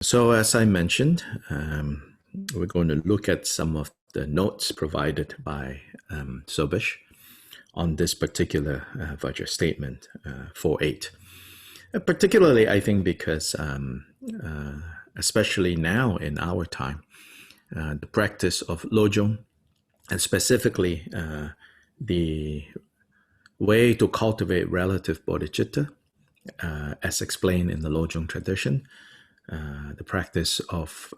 So, as I mentioned, we're going to look at some of the notes provided by Sobish on this particular Vajra statement 4.8. Particularly, I think, because especially now in our time, the practice of Lojong, and specifically the way to cultivate relative bodhicitta, as explained in the Lojong tradition, the practice of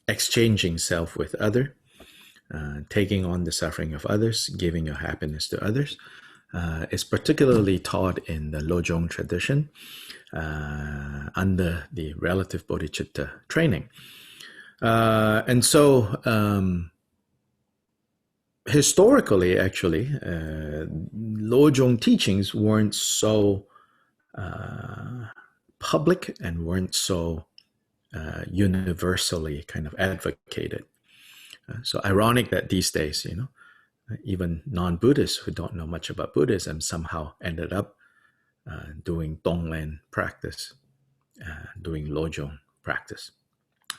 exchanging self with other, taking on the suffering of others, giving your happiness to others, is particularly taught in the Lojong tradition under the relative bodhicitta training. And so historically, actually, Lojong teachings weren't so public and weren't so universally kind of advocated. So ironic that these days, even non-Buddhists who don't know much about Buddhism somehow ended up doing Tonglen practice, doing Lojong practice.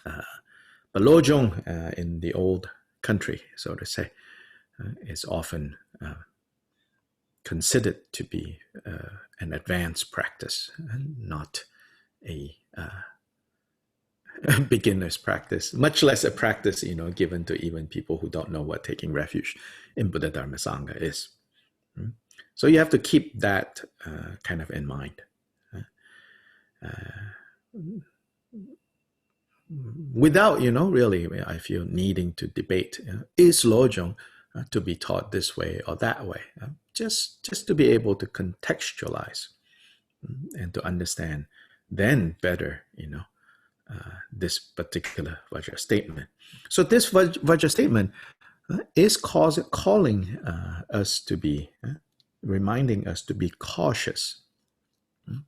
But Lojong in the old country, so to say, is often considered to be an advanced practice, not a beginner's practice, much less a practice, given to even people who don't know what taking refuge in Buddha Dharma Sangha is. So you have to keep that kind of in mind. Without, really, I feel needing to debate, is Lojong to be taught this way or that way? Just to be able to contextualize and to understand then better, this particular Vajra statement. So this Vajra statement is calling us to be, reminding us to be cautious,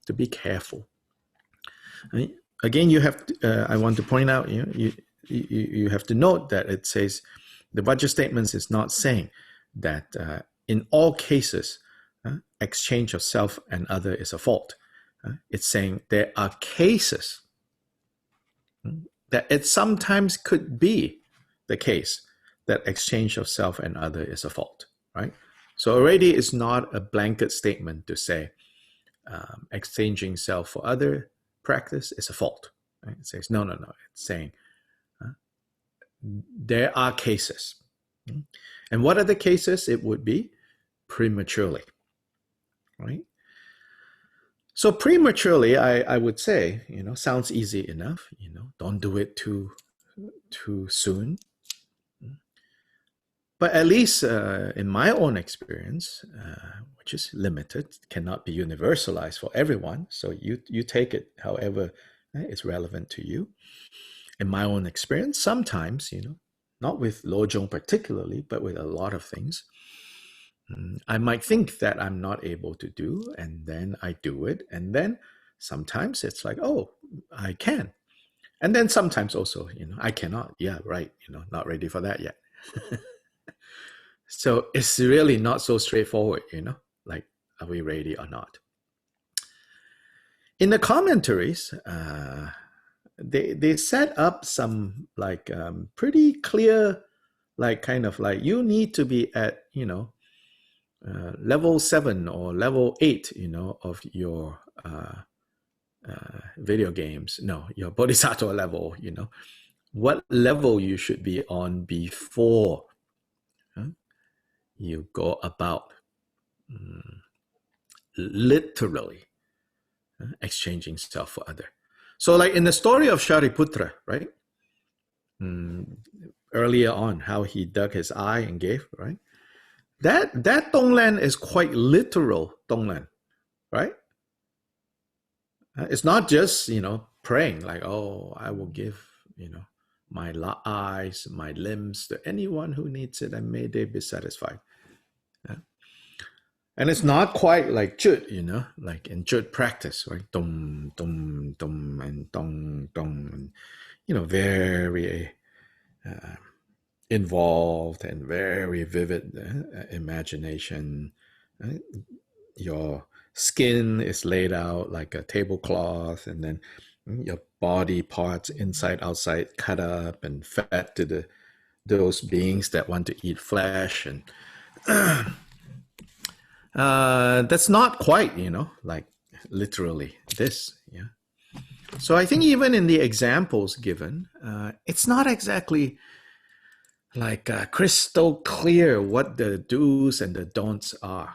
to be careful. Again, you have to, I want to point out, you have to note that it says the Vajra statements is not saying that in all cases, exchange of self and other is a fault. It's saying there are cases that it sometimes could be the case that exchange of self and other is a fault, right? So already it's not a blanket statement to say exchanging self for other practice is a fault. Right? It says, no. It's saying there are cases. And what are the cases? It would be prematurely, right? So prematurely, I would say, sounds easy enough. Don't do it too soon. But at least in my own experience, which is limited, cannot be universalized for everyone. So you take it however is relevant to you. In my own experience, sometimes, not with Lojong particularly, but with a lot of things, I might think that I'm not able to do, and then I do it. And then sometimes it's like, oh, I can. And then sometimes also, I cannot. Yeah, right. Not ready for that yet. So it's really not so straightforward, like, are we ready or not? In the commentaries, they set up some like pretty clear, like kind of like you need to be at, level 7 or level 8, of your video games. No, your bodhisattva level, what level you should be on before you go about literally exchanging self for other. So like in the story of Shariputra, right? Earlier on, how he dug his eye and gave, right? That Tonglen is quite literal Tonglen, right? It's not just, praying like, oh, I will give, my eyes, my limbs to anyone who needs it, and may they be satisfied. And it's not quite like Chut, like in Chut practice, right? Dum, dum, dum, and dong, dong, and, very involved and very vivid imagination. Right? Your skin is laid out like a tablecloth, and then your body parts inside outside cut up and fed to those beings that want to eat flesh. And that's not quite, like literally this. Yeah. So I think even in the examples given, it's not exactly like crystal clear what the do's and the don'ts are.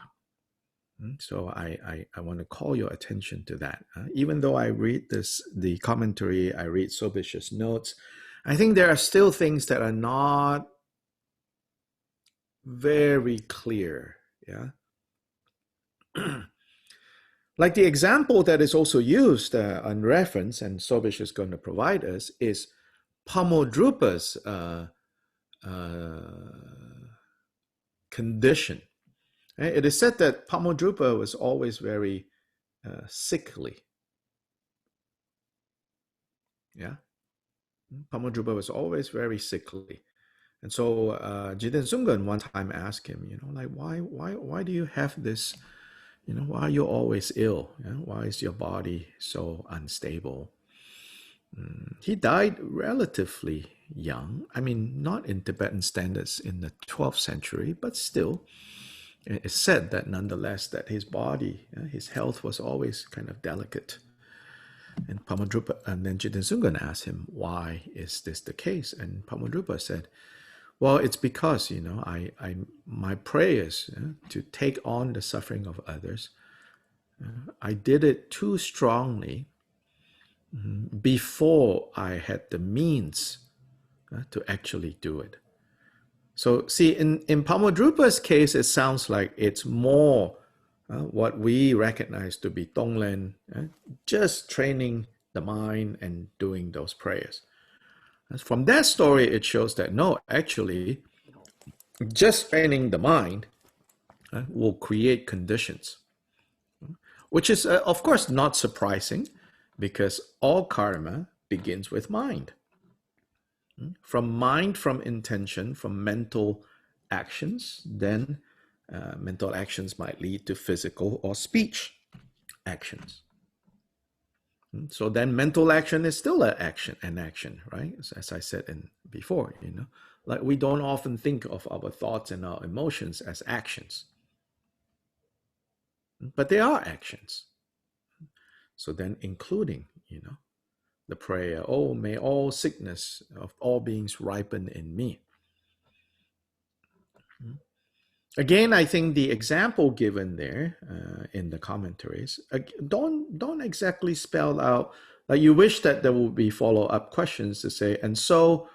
So I want to call your attention to that. Even though I read the commentary, I read Sobish's notes, I think there are still things that are not very clear. Yeah. Like the example that is also used on reference, and Sobish is going to provide us, is Pamodrupa's condition. It is said that Pamodrupa was always very sickly. Yeah, Pamodrupa was always very sickly, and so Jiden Sungan one time asked him, like why do you have this? Why are you always ill? Why is your body so unstable? He died relatively young. I mean, not in Tibetan standards in the 12th century, but still, it's said that nonetheless that his body, his health was always kind of delicate. And Pamadrupa, and then Jiten Sungan asked him, why is this the case? And Pamadrupa said, well, it's because, my prayers to take on the suffering of others, I did it too strongly before I had the means to actually do it. So see, in Pamodrupa's case, it sounds like it's more what we recognize to be Tonglen, just training the mind and doing those prayers. From that story, it shows that no, actually, just training the mind will create conditions, which is, of course, not surprising because all karma begins with mind. From intention, from mental actions, then mental actions might lead to physical or speech actions. So then mental action is still an action, right? As I said before, like we don't often think of our thoughts and our emotions as actions, but they are actions. So then including, the prayer, oh, may all sickness of all beings ripen in me. Again, I think the example given there in the commentaries don't exactly spell out, like you wish that there would be follow-up questions to say, and so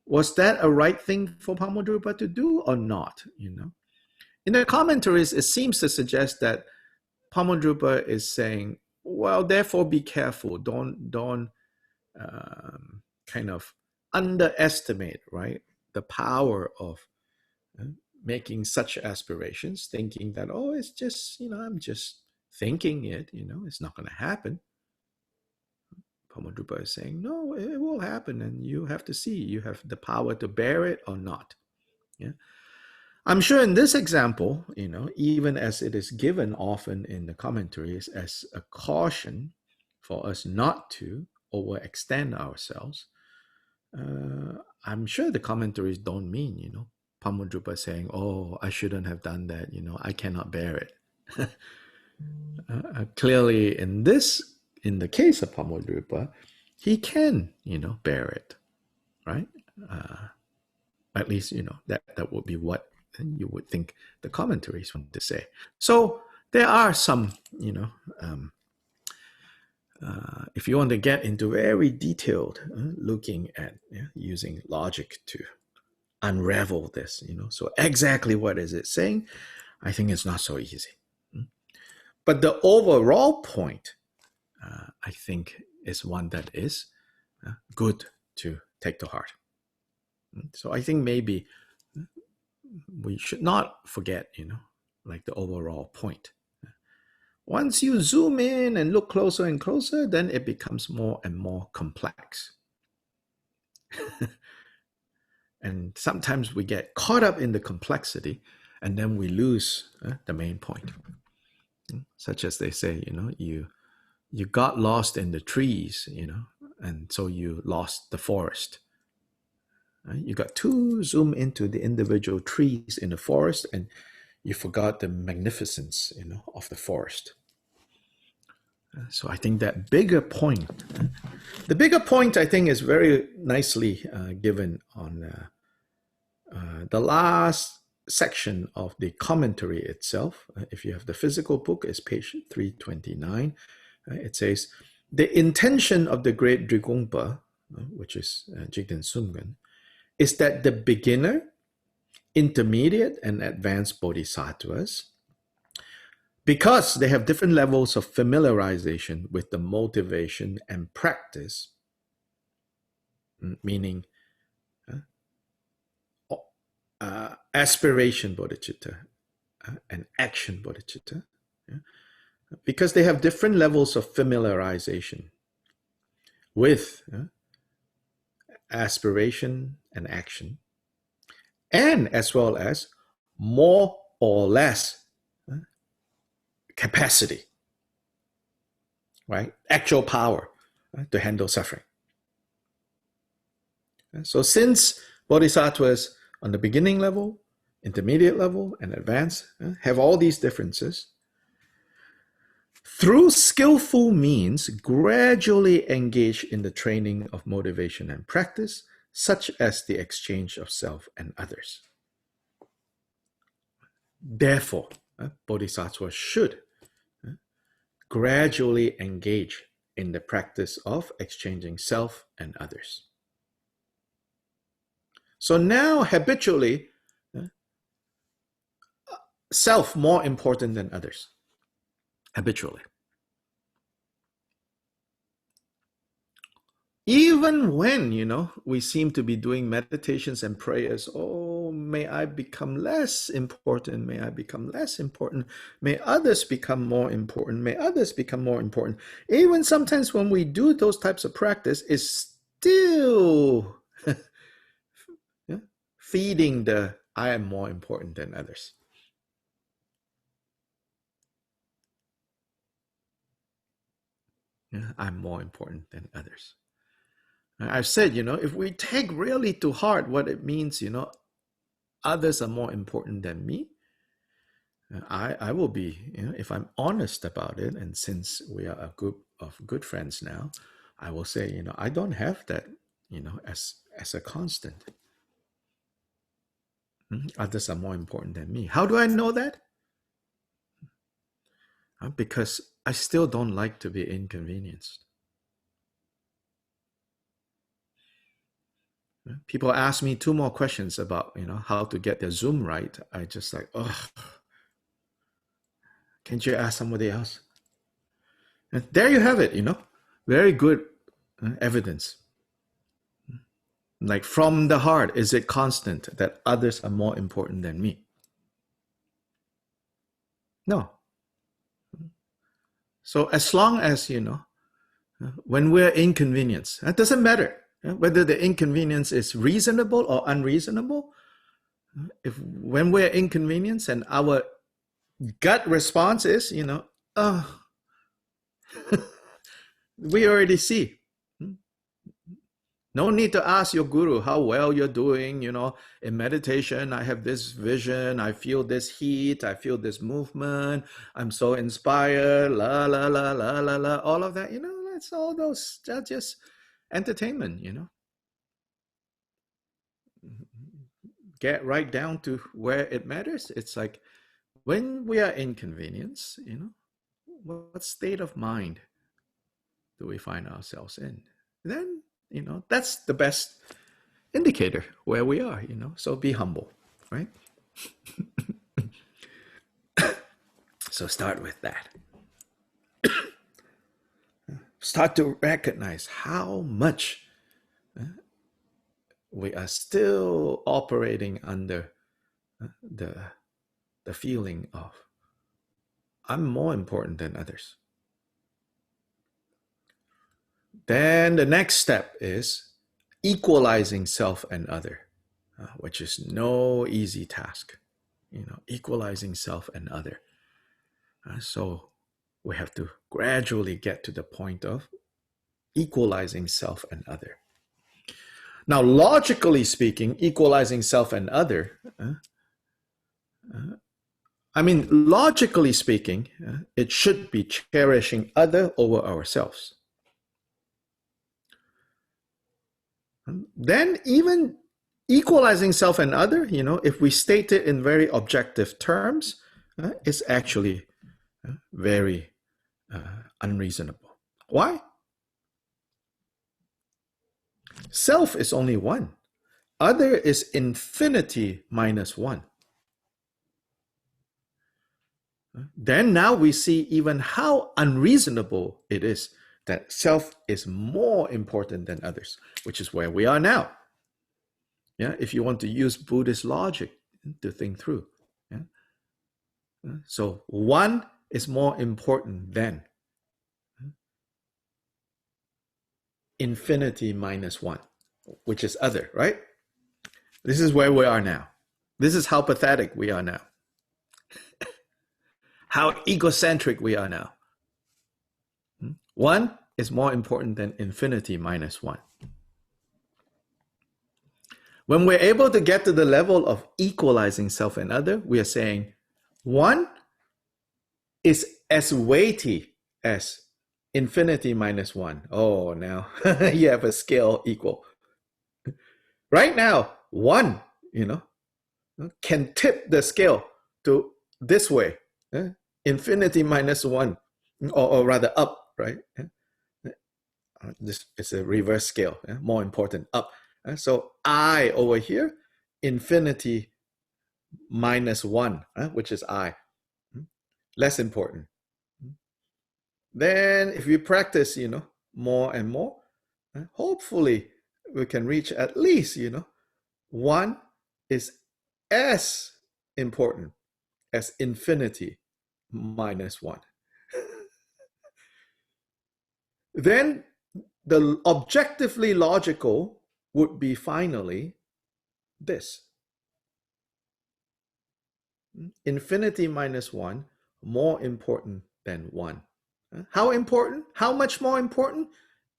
was that a right thing for Pamodrupa to do or not? In the commentaries, it seems to suggest that Pamodrupa is saying, well, therefore be careful, don't kind of underestimate, right, the power of making such aspirations, thinking that, oh, it's just, I'm just thinking it, it's not going to happen. Pamodrupa is saying, no, it will happen, and you have to see, you have the power to bear it or not. Yeah. I'm sure in this example, even as it is given often in the commentaries as a caution for us not to overextend ourselves, I'm sure the commentaries don't mean, Pamodrupa saying, oh, I shouldn't have done that, I cannot bear it. Clearly in the case of Pamodrupa, he can, bear it, right? At least, that would be what you would think the commentaries want to say. So there are some, if you want to get into very detailed looking at using logic to unravel this, so exactly what is it saying? I think it's not so easy. But the overall point, I think, is one that is good to take to heart. So I think maybe we should not forget, like the overall point. Once you zoom in and look closer and closer, then it becomes more and more complex. And sometimes we get caught up in the complexity and then we lose the main point. such as they say, you got lost in the trees, and so you lost the forest. Right? You got too zoom into the individual trees in the forest, and you forgot the magnificence, of the forest. So I think that the bigger point, I think, is very nicely given on the last section of the commentary itself. If you have the physical book, it's page 329. It says, the intention of the great Drigongpa, which is Jigten Sumgen, is that the beginner, intermediate, and advanced bodhisattvas, because they have different levels of familiarization with the motivation and practice, meaning aspiration bodhicitta and action bodhicitta, because they have different levels of familiarization with aspiration and action, and as well as more or less capacity, right? Actual power to handle suffering. So since bodhisattvas on the beginning level, intermediate level, and advanced have all these differences, through skillful means, gradually engage in the training of motivation and practice, such as the exchange of self and others. Therefore, bodhisattvas should gradually engage in the practice of exchanging self and others. So now, habitually, self more important than others. Habitually. Even when, we seem to be doing meditations and prayers, oh, may I become less important, may I become less important, may others become more important, may others become more important. Even sometimes when we do those types of practice, it's still feeding the I am more important than others. I'm more important than others. I've said, if we take really to heart what it means, others are more important than me, I will be, if I'm honest about it, and since we are a group of good friends now, I will say, I don't have that, as a constant. Others are more important than me. How do I know that? Because I still don't like to be inconvenienced. People ask me 2 more questions about, how to get their Zoom right. I just like, oh, can't you ask somebody else? And there you have it, very good evidence. Like from the heart, is it constant that others are more important than me? No. So as long as, when we're inconvenienced, it doesn't matter whether the inconvenience is reasonable or unreasonable. If when we're inconvenienced and our gut response is, oh, we already see. No need to ask your guru how well you're doing. In meditation, I have this vision, I feel this heat, I feel this movement, I'm so inspired, la, la, la, la, la, la, all of that, that's all those, just entertainment, Get right down to where it matters. It's like when we are inconvenienced, what state of mind do we find ourselves in? Then, that's the best indicator where we are, so be humble, right? So start with that. Start to recognize how much we are still operating under the feeling of I'm more important than others. Then the next step is equalizing self and other, which is no easy task. Equalizing self and other. So we have to gradually get to the point of equalizing self and other. Now, logically speaking, equalizing self and other, logically speaking, it should be cherishing other over ourselves. Then even equalizing self and other, if we state it in very objective terms, is actually very unreasonable. Why? Self is only one. Other is infinity minus one. Then now we see even how unreasonable it is that self is more important than others, which is where we are now. Yeah, if you want to use Buddhist logic to think through. Yeah? So one is more important than infinity minus one, which is other, right? This is where we are now. This is how pathetic we are now. How egocentric we are now. One is more important than infinity minus one. When we're able to get to the level of equalizing self and other, we are saying one is as weighty as infinity minus one. Oh, now you have a scale equal. Right now, one, can tip the scale to this way, infinity minus one, or rather up, right? This is a reverse scale, more important, up. So I over here, infinity minus one, which is I, less important. Then if we practice, more and more, hopefully we can reach at least, one is as important as infinity minus one. Then the objectively logical would be finally this. Infinity minus one, more important than one. How important? How much more important?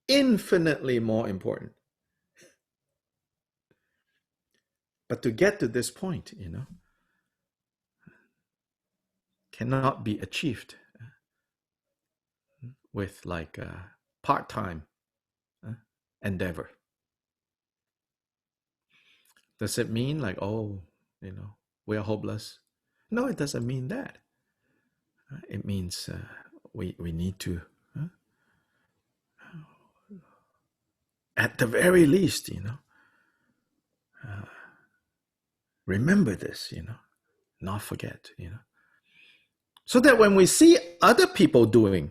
Infinitely more important. But to get to this point, cannot be achieved with like a part-time endeavor. Does it mean like, we are hopeless? No, it doesn't mean that. It means we need to, at the very least, remember this, not forget, so that when we see other people doing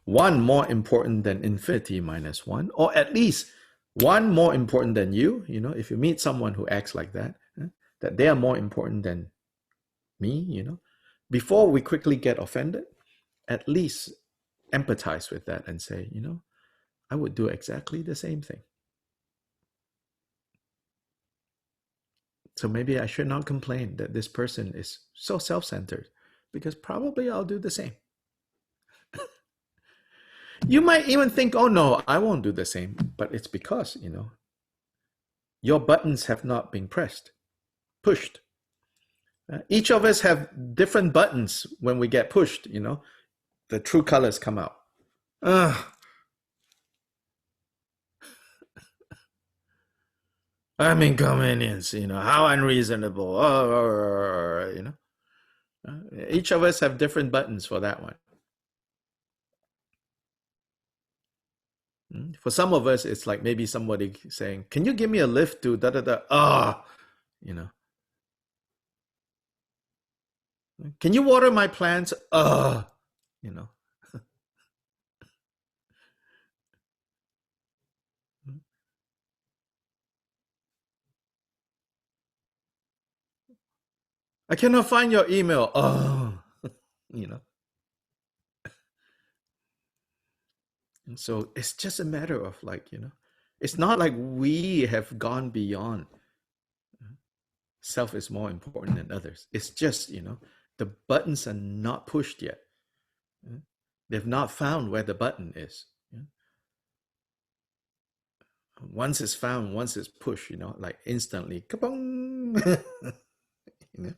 one more important than infinity minus one, or at least one more important than you, if you meet someone who acts like that, that they are more important than me, before we quickly get offended, at least empathize with that and say, I would do exactly the same thing. So maybe I should not complain that this person is so self-centered, because probably I'll do the same. You might even think, oh no, I won't do the same, but it's because, your buttons have not been pushed. Each of us have different buttons when we get pushed, the true colors come out. Inconvenience, how unreasonable. Each of us have different buttons for that one. For some of us, it's like maybe somebody saying, can you give me a lift to da-da-da? Can you water my plants? I cannot find your email. And so it's just a matter of like, it's not like we have gone beyond self is more important than others. It's just, The buttons are not pushed yet. They've not found where the button is. Once it's found, once it's pushed, like instantly, kabong. you know?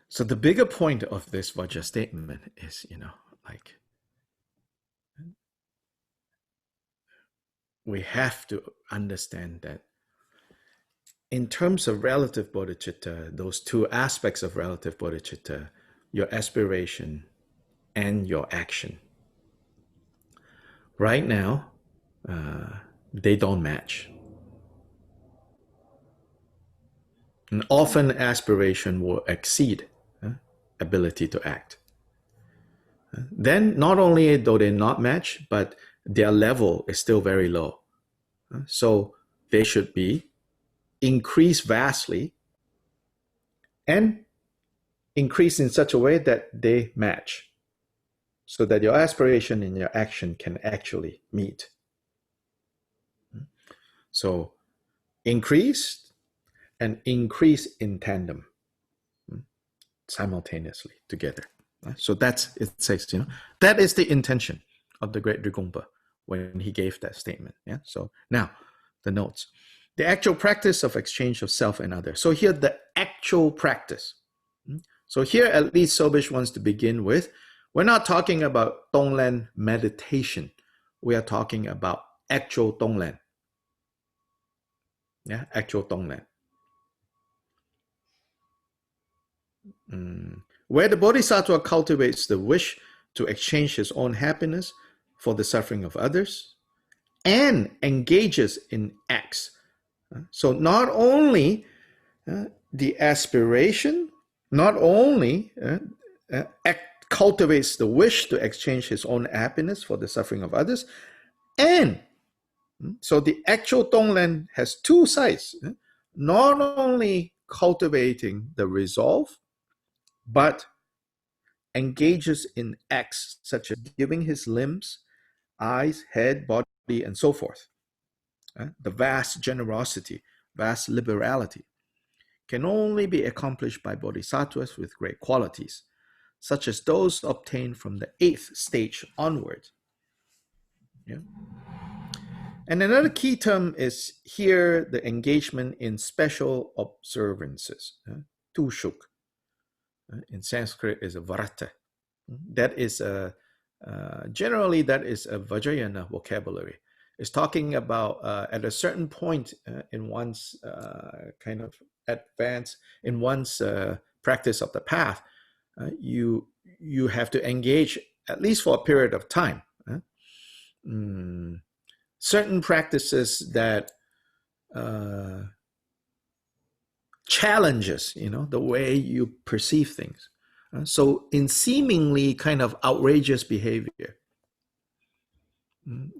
So the bigger point of this Vajra statement is, like we have to understand that in terms of relative bodhicitta, those two aspects of relative bodhicitta, your aspiration and your action, right now, they don't match. And often aspiration will exceed ability to act. Then not only do they not match, but their level is still very low. So they should be increased vastly and increased in such a way that they match, so that your aspiration and your action can actually meet. So increase and increase in tandem, simultaneously together. So that's, it says, that is the intention of the great Drigompa when he gave that statement. Yeah. So now the notes. The actual practice of exchange of self and other. So here the actual practice. So here at least Sobish wants to begin with, we're not talking about Tonglen meditation. We are talking about actual Tonglen. Yeah, actual Tonglen. Where the Bodhisattva cultivates the wish to exchange his own happiness for the suffering of others and engages in acts. So not only the aspiration, not only cultivates the wish to exchange his own happiness for the suffering of others, and so the actual Tonglen has two sides. Not only cultivating the resolve, but engages in acts such as giving his limbs, eyes, head, body, and so forth. The vast generosity, vast liberality can only be accomplished by bodhisattvas with great qualities, such as those obtained from the 8th stage onward. Yeah. And another key term is here the engagement in special observances. Tushuk in Sanskrit is a varata. That is generally that is a Vajrayana vocabulary. It's talking about at a certain point in one's kind of advance in one's practice of the path, you have to engage at least for a period of time. Certain practices that challenges, the way you perceive things. So in seemingly kind of outrageous behavior,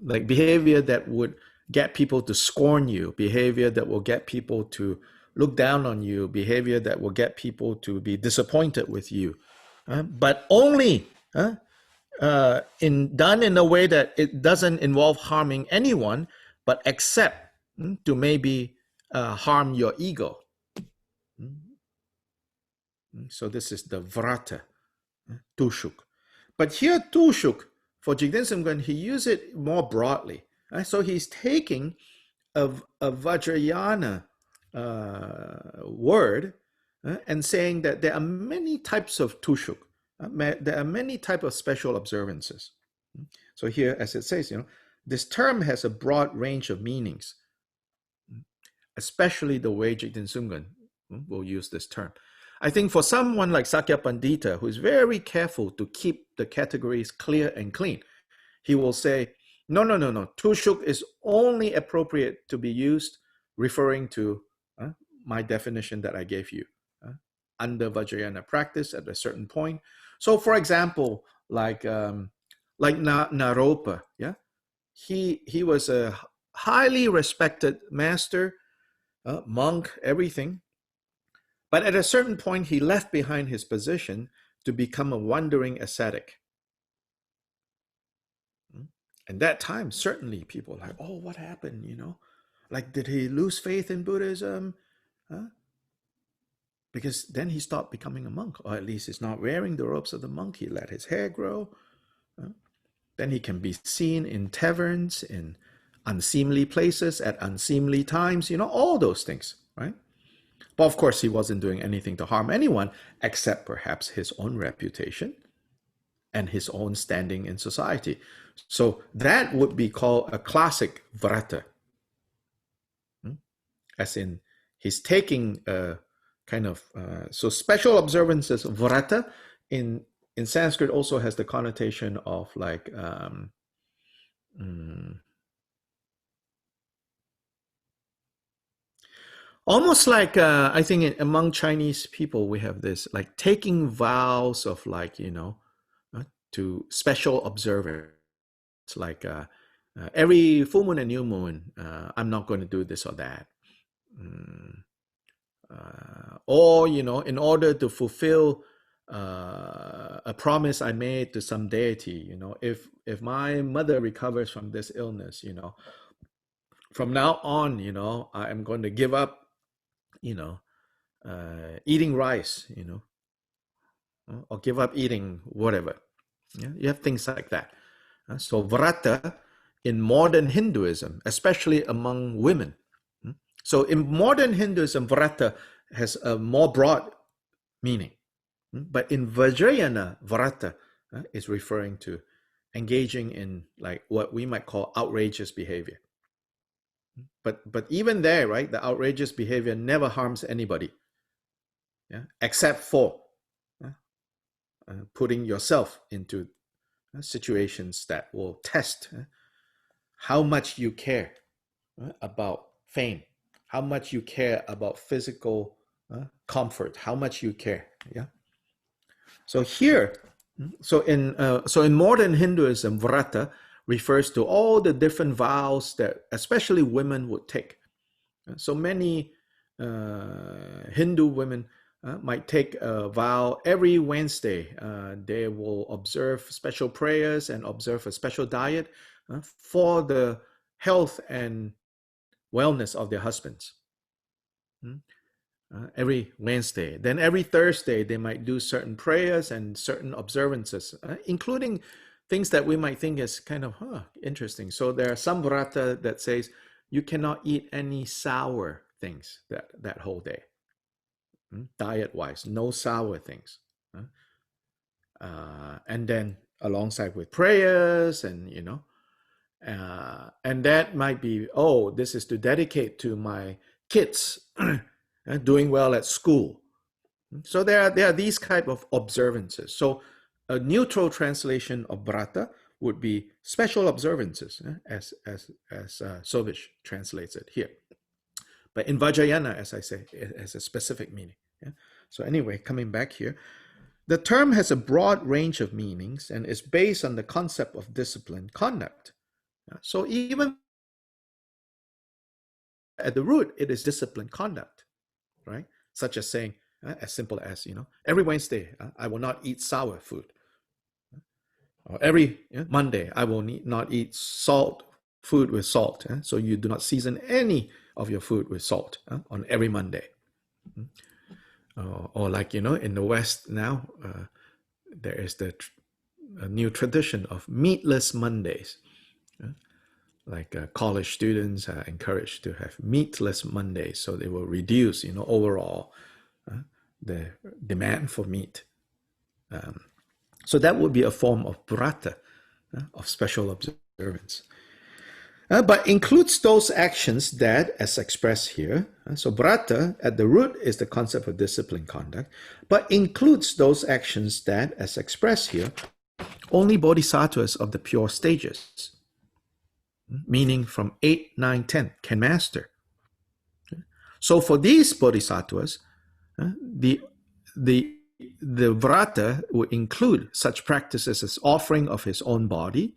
like behavior that would get people to scorn you, behavior that will get people to look down on you, behavior that will get people to be disappointed with you, but only done in a way that it doesn't involve harming anyone, but except to maybe harm your ego. So this is the vrata, tushuk. But here tushuk, for Jigden Samgön, he used it more broadly. So he's taking a Vajrayana word and saying that there are many types of tushuk. There are many types of special observances. So here, as it says, this term has a broad range of meanings, especially the way Jigden Sumgön will use this term. I think for someone like Sakya Pandita, who is very careful to keep the categories clear and clean, he will say, no. Tushuk is only appropriate to be used referring to my definition that I gave you under Vajrayana practice at a certain point. So, for example, like Naropa, yeah, he was a highly respected master, monk, everything. But at a certain point, he left behind his position to become a wandering ascetic. And that time, certainly people were like, oh, what happened, Like, did he lose faith in Buddhism? because then he stopped becoming a monk, or at least he's not wearing the robes of the monk. He let his hair grow. Then he can be seen in taverns, in unseemly places, at unseemly times, all those things, right? But of course, he wasn't doing anything to harm anyone except perhaps his own reputation and his own standing in society. So that would be called a classic vrata. As in, he's taking a kind of, so special observances, vrata, in Sanskrit also has the connotation of like, almost like, I think among Chinese people, we have this like taking vows of like, to special observance. It's like every full moon and new moon, I'm not going to do this or that. Or, in order to fulfill a promise I made to some deity, if my mother recovers from this illness, from now on, I am going to give up, eating rice, or give up eating whatever. Yeah? You have things like that. So vrata in modern Hinduism, especially among women. So in modern Hinduism, vrata has a more broad meaning. But in Vajrayana, vrata is referring to engaging in like what we might call outrageous behavior. But even there, right, the outrageous behavior never harms anybody, except for putting yourself into situations that will test how much you care about fame, how much you care about physical comfort, how much you care. Yeah. So here, so in modern Hinduism, vrata refers to all the different vows that especially women would take. So many Hindu women might take a vow every Wednesday. They will observe special prayers and observe a special diet for the health and wellness of their husbands. Every Wednesday. Then every Thursday, they might do certain prayers and certain observances, including things that we might think is kind of interesting. So there are some vrata that says you cannot eat any sour things that whole day. Diet-wise, no sour things. And then alongside with prayers and, and that might be, this is to dedicate to my kids doing well at school. So there are these type of observances. So a neutral translation of vrata would be special observances, as Sovish translates it here. But in Vajrayana, as I say, it has a specific meaning. Yeah? So anyway, coming back here, the term has a broad range of meanings and is based on the concept of disciplined conduct. So even at the root, it is disciplined conduct, right? Such as saying, as simple as, every Wednesday, I will not eat sour food. Or every Monday, I will not eat food with salt. So you do not season any of your food with salt on every Monday. Or like, in the West now, there is a new tradition of meatless Mondays. Like college students are encouraged to have meatless Mondays, so they will reduce, overall the demand for meat. So that would be a form of vrata, of special observance. But includes those actions that, as expressed here, so vrata at the root is the concept of disciplined conduct, but includes those actions that, as expressed here, only bodhisattvas of the pure stages, meaning from 8, 9, 10, can master. So for these bodhisattvas, the vrata would include such practices as offering of his own body,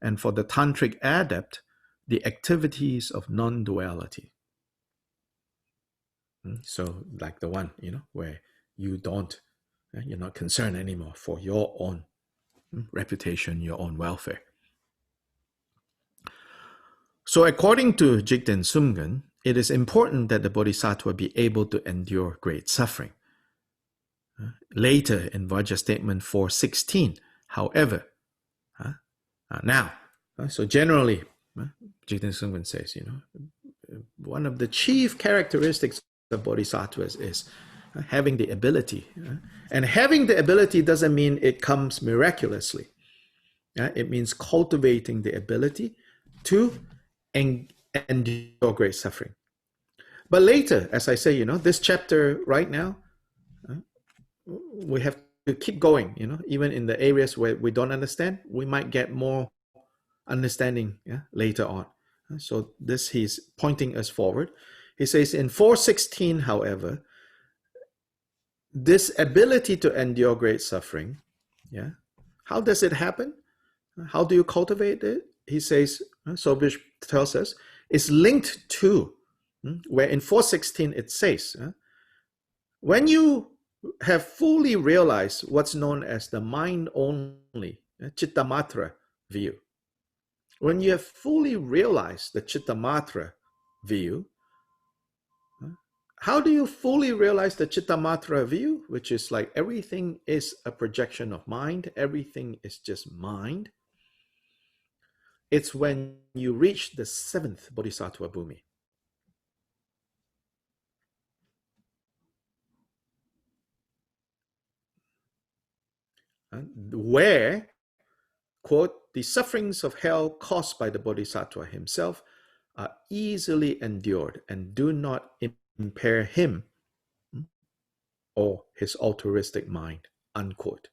and for the tantric adept, the activities of non-duality. So like the one, where you're not concerned anymore for your own reputation, your own welfare. So according to Jigten Sumgen, it is important that the bodhisattva be able to endure great suffering. Later in Vajra statement 416, however, now, so generally, Jigten Sungpan says, one of the chief characteristics of bodhisattvas is having the ability. And having the ability doesn't mean it comes miraculously. It means cultivating the ability to endure great suffering. But later, as I say, this chapter right now, we have to keep going, even in the areas where we don't understand, we might get more understanding later on. So this he's pointing us forward. He says in 416, however, this ability to endure great suffering, how does it happen? How do you cultivate it? He says, Sobish tells us, is linked to, where in 416 it says, when you have fully realized what's known as the mind-only, Chittamatra view, when you have fully realized the Chittamatra view, how do you fully realize the Chittamatra view, which is like everything is a projection of mind, everything is just mind? It's when you reach the 7th Bodhisattva Bhumi. Where, quote, the sufferings of hell caused by the Bodhisattva himself are easily endured and do not impair him or his altruistic mind, unquote.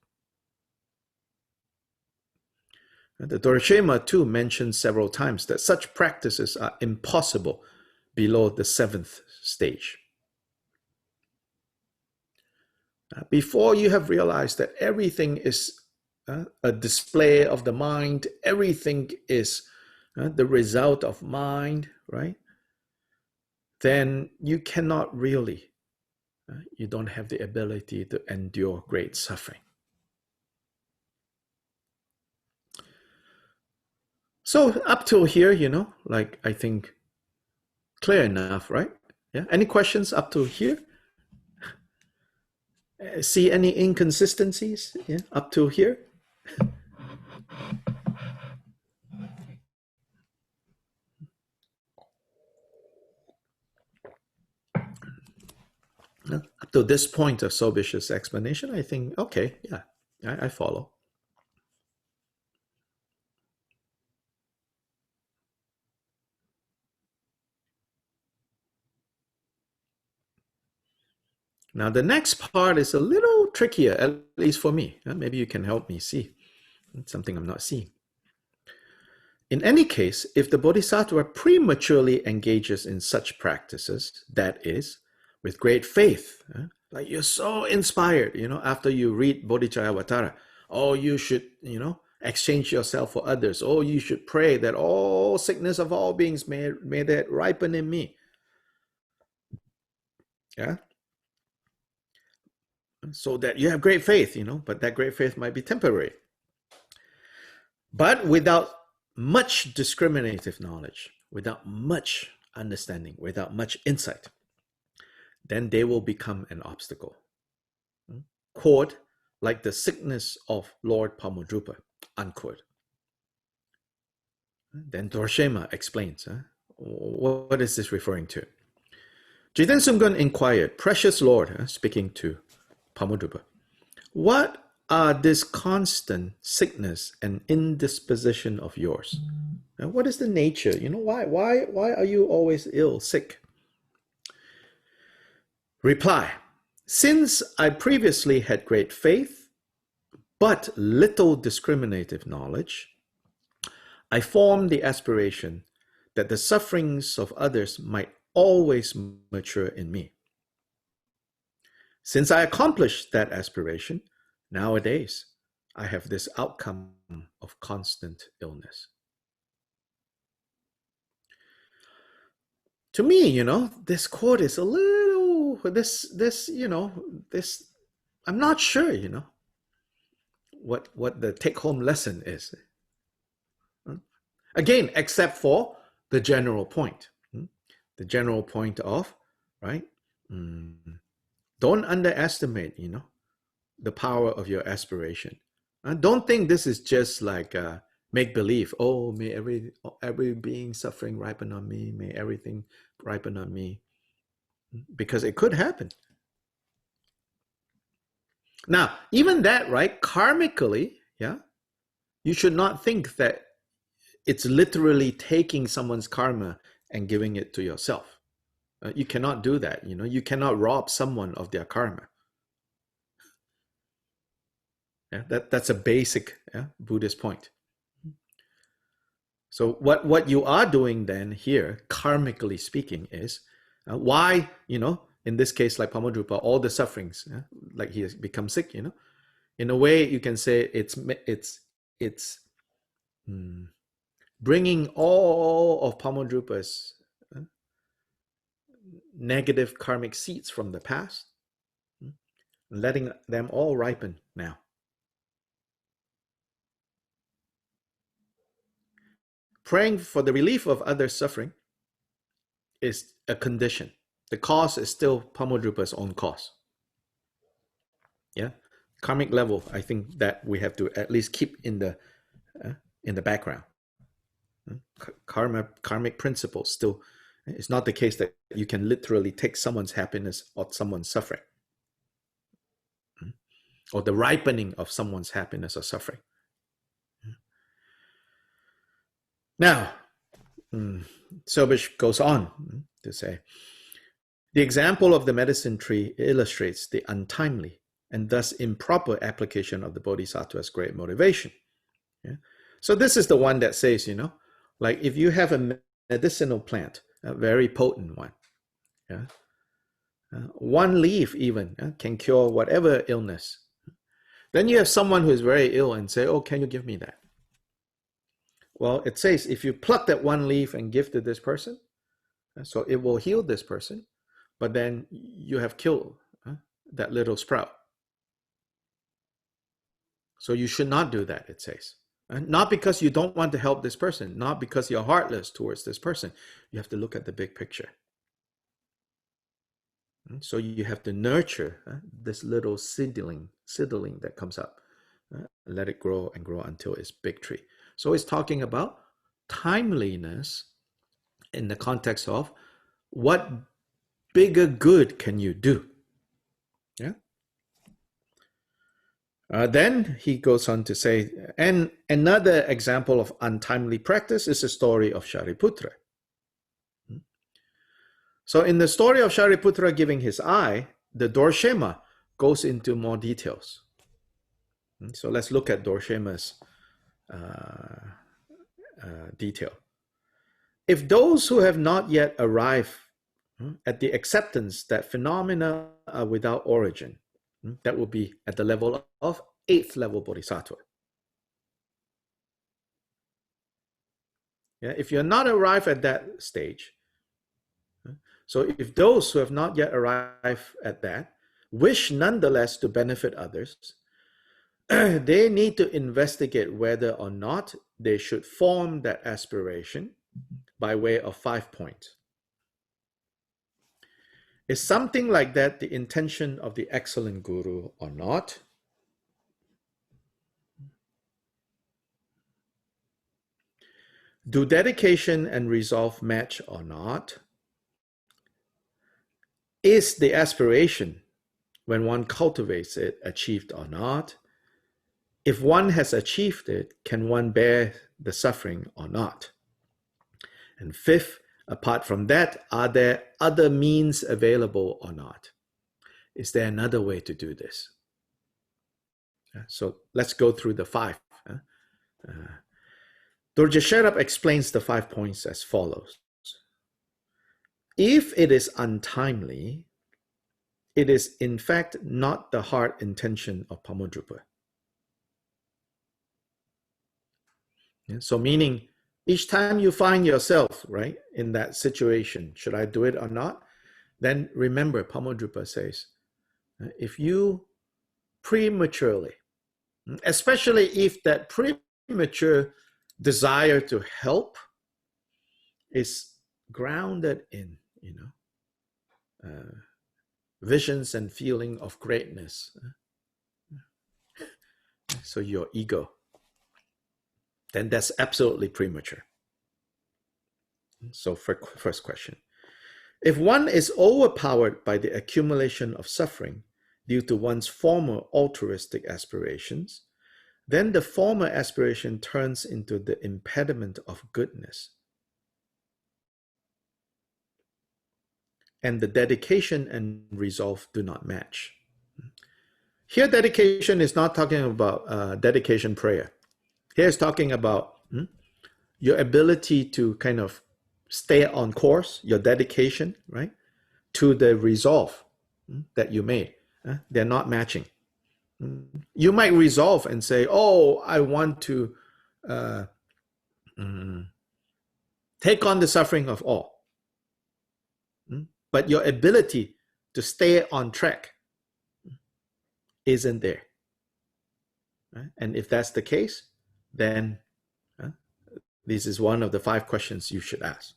The Dorshema too mentions several times that such practices are impossible below the 7th stage. Before you have realized that everything is a display of the mind, everything is the result of mind, right? Then you cannot really, you don't have the ability to endure great suffering. So up till here, like I think clear enough, right? Yeah. Any questions up to here? See any inconsistencies up to here? Up to this point of Sobish's explanation, I think, okay, yeah, I follow. Now, the next part is a little trickier, at least for me. Maybe you can help me see. It's something I'm not seeing. In any case, if the bodhisattva prematurely engages in such practices, that is, with great faith, like you're so inspired, after you read Bodhicharyavatara, oh, you should, exchange yourself for others. Oh, you should pray that all sickness of all beings may that ripen in me. Yeah. So that you have great faith, but that great faith might be temporary. But without much discriminative knowledge, without much understanding, without much insight, then they will become an obstacle. Quote, like the sickness of Lord Pamudrupa, unquote. Then Dorshema explains, what is this referring to? Jiten Sumgon inquired, precious Lord, speaking to Pamudrupa, what are this constant sickness and indisposition of yours? And what is the nature? Why are you always ill, sick? Reply, since I previously had great faith, but little discriminative knowledge, I formed the aspiration that the sufferings of others might always mature in me. Since I accomplished that aspiration, nowadays I have this outcome of constant illness. To me, this quote is a little, I'm not sure, what the take-home lesson is. Again, except for the general point. The general point of, right? Don't underestimate, the power of your aspiration. Don't think this is just like make believe. Oh, may every being suffering ripen on me. May everything ripen on me, because it could happen. Now, even that, right? Karmically, yeah, you should not think that it's literally taking someone's karma and giving it to yourself. You cannot do that. You cannot rob someone of their karma. Yeah, that's a basic Buddhist point. So what you are doing then here, karmically speaking, is why, in this case, like Pamadrupa, all the sufferings, like he has become sick, in a way you can say it's bringing all of Pamadrupa's negative karmic seeds from the past, letting them all ripen now. Praying for the relief of others' suffering is a condition. The cause is still Pamadrupa's own cause. Yeah, karmic level, I think that we have to at least keep in the background. Karmic principles still. It's not the case that you can literally take someone's happiness or someone's suffering, or the ripening of someone's happiness or suffering. Now, Sobish goes on to say, the example of the medicine tree illustrates the untimely and thus improper application of the bodhisattva's great motivation. Yeah? So this is the one that says, like if you have a medicinal plant, a very potent one, yeah, one leaf even can cure whatever illness. Then you have someone who is very ill and say, oh, can you give me that? Well, it says if you pluck that one leaf and give to this person, so it will heal this person, but then you have killed that little sprout. So you should not do that, it says. Not because you don't want to help this person, not because you're heartless towards this person. You have to look at the big picture. So you have to nurture this little seedling that comes up. Let it grow and grow until it's big tree. So it's talking about timeliness in the context of what bigger good can you do? Yeah. Then he goes on to say, and another example of untimely practice is the story of Shariputra. So in the story of Shariputra giving his eye, the Dorshema goes into more details. So let's look at Dorshema's detail. If those who have not yet arrived at the acceptance that phenomena are without origin, that will be at the level of 8th level bodhisattva. Yeah, if you're not arrived at that stage, so if those who have not yet arrived at that wish nonetheless to benefit others, they need to investigate whether or not they should form that aspiration by way of 5 points. Is something like that the intention of the excellent guru or not? Do dedication and resolve match or not? Is the aspiration, when one cultivates it, achieved or not? If one has achieved it, can one bear the suffering or not? And 5th, apart from that, are there other means available or not? Is there another way to do this? So let's go through the 5. Dorje Sherab explains the 5 points as follows. If it is untimely, it is in fact not the heart intention of Pamadrupa. So meaning, each time you find yourself, right, in that situation, should I do it or not? Then remember, Pamadrupa says, if you prematurely, especially if that premature desire to help is grounded in, visions and feeling of greatness, so your ego, then that's absolutely premature. So first question. If one is overpowered by the accumulation of suffering due to one's former altruistic aspirations, then the former aspiration turns into the impediment of goodness. And the dedication and resolve do not match. Here, dedication is not talking about dedication prayer. Here it's talking about your ability to kind of stay on course, your dedication, right, to the resolve that you made. They're not matching. You might resolve and say, oh, I want to take on the suffering of all. But your ability to stay on track isn't there. And if that's the case, then this is one of the 5 questions you should ask.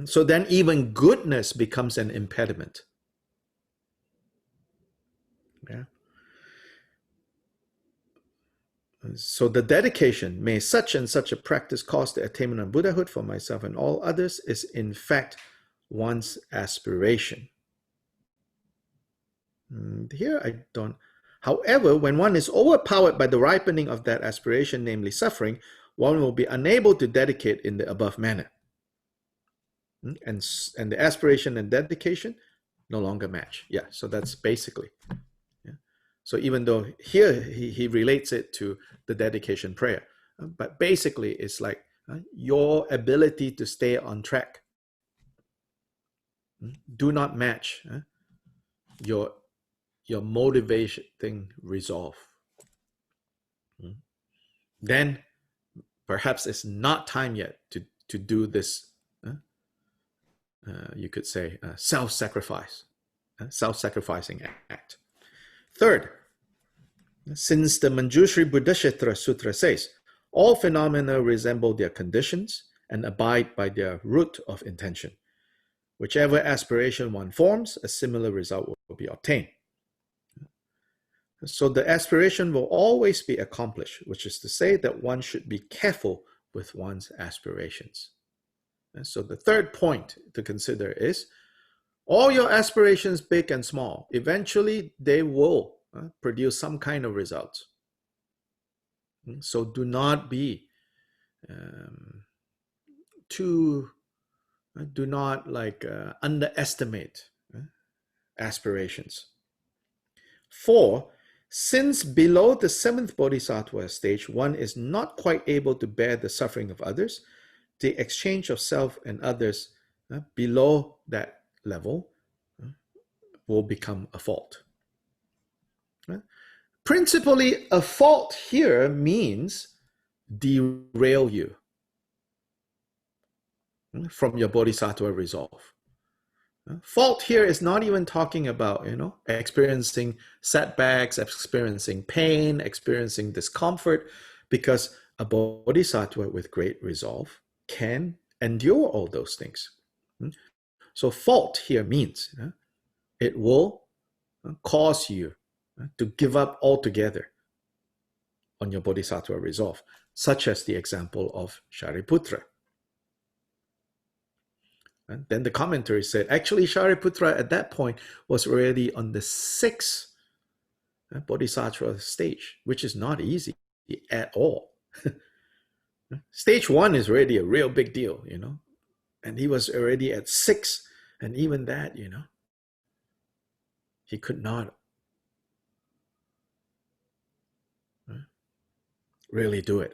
So then even goodness becomes an impediment. Yeah. So the dedication, may such and such a practice cause the attainment of Buddhahood for myself and all others, is in fact one's aspiration. Here I don't. However, when one is overpowered by the ripening of that aspiration, namely suffering, one will be unable to dedicate in the above manner. And the aspiration and dedication no longer match. Yeah, so that's basically. Yeah. So even though here he relates it to the dedication prayer, but basically it's like your ability to stay on track do not match your motivating resolve. Then perhaps it's not time yet to do this. You could say self-sacrificing act. Third, since the Manjushri Buddhishatra Sutra says, all phenomena resemble their conditions and abide by their root of intention. Whichever aspiration one forms, a similar result will be obtained. So the aspiration will always be accomplished, which is to say that one should be careful with one's aspirations. And so the third point to consider is all your aspirations, big and small, eventually they will produce some kind of results. So do not be do not underestimate aspirations. 4, since below the 7th Bodhisattva stage, one is not quite able to bear the suffering of others, the exchange of self and others below that level will become a fault. Principally, a fault here means derail you from your bodhisattva resolve. Fault here is not even talking about, experiencing setbacks, experiencing pain, experiencing discomfort, because a bodhisattva with great resolve can endure all those things. So fault here means it will cause you to give up altogether on your bodhisattva resolve, such as the example of Shariputra. And then the commentary said, actually Shariputra at that point was already on the 6th bodhisattva stage, which is not easy at all. Stage 1 is already a real big deal, and he was already at 6, and even that, he could not really do it.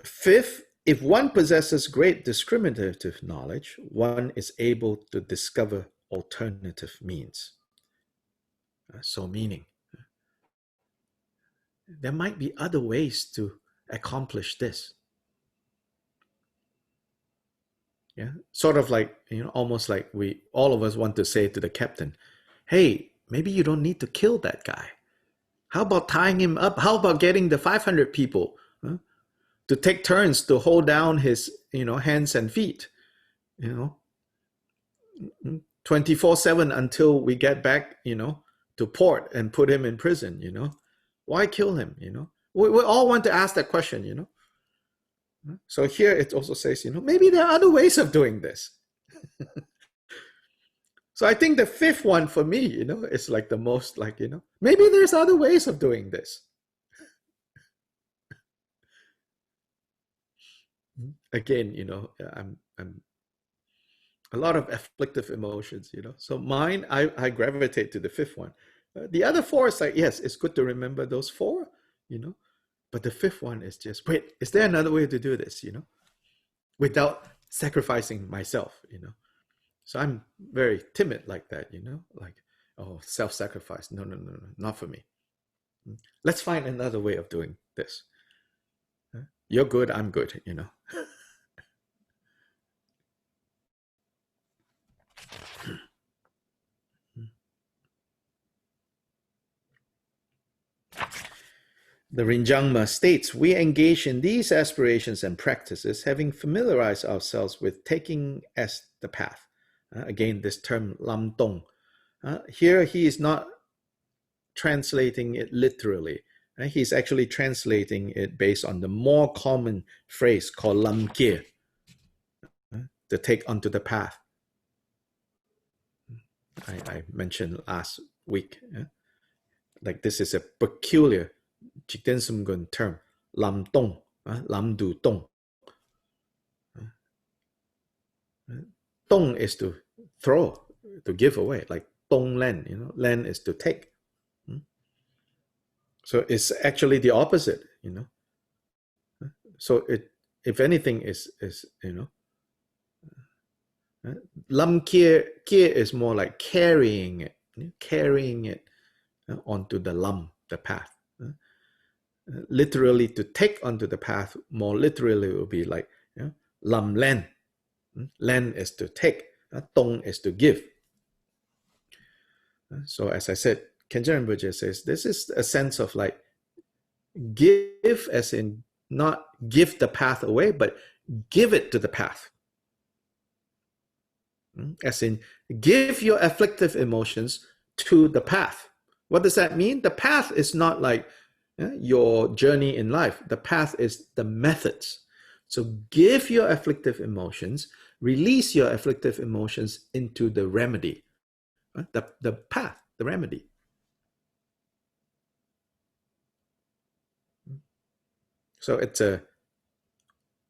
Fifth, if one possesses great discriminative knowledge, one is able to discover alternative means. So meaning, there might be other ways to accomplish this. Yeah, sort of like, almost like all of us want to say to the captain, hey, maybe you don't need to kill that guy. How about tying him up? How about getting the 500 people to take turns to hold down his, hands and feet, 24/7 until we get back, to port and put him in prison. Why kill him? We all want to ask that question. So here it also says, maybe there are other ways of doing this. So I think the fifth one for me, is like the most like, maybe there's other ways of doing this. Again, I'm a lot of afflictive emotions, So mine, I gravitate to the fifth one. The other four is like, yes, it's good to remember those four, but the fifth one is just, wait, is there another way to do this, without sacrificing myself. So I'm very timid like that, like, oh, self-sacrifice. No, no, no, no, not for me. Let's find another way of doing this. You're good, I'm good. The Rinjangma states, we engage in these aspirations and practices, having familiarized ourselves with taking as the path. Again, this term lam dong. Here he is not translating it literally. He's actually translating it based on the more common phrase called lam kia, to take onto the path. I mentioned last week. Like this is a peculiar Jikden Sumgun term, lam dong, lam du dong. Dong is to throw, to give away, like dong len, len is to take. So it's actually the opposite. So it, if anything, is lam kia is more like carrying it onto the lam, the path. Literally, to take onto the path, more literally, it would be like lam len. Len is to take, dong is to give. So as I said, Khenchen Rinpoche says this is a sense of like give, as in not give the path away, but give it to the path. As in give your afflictive emotions to the path. What does that mean? The path is not like your journey in life. The path is the methods. So give your afflictive emotions, release your afflictive emotions into the remedy, the path, the remedy. So it's a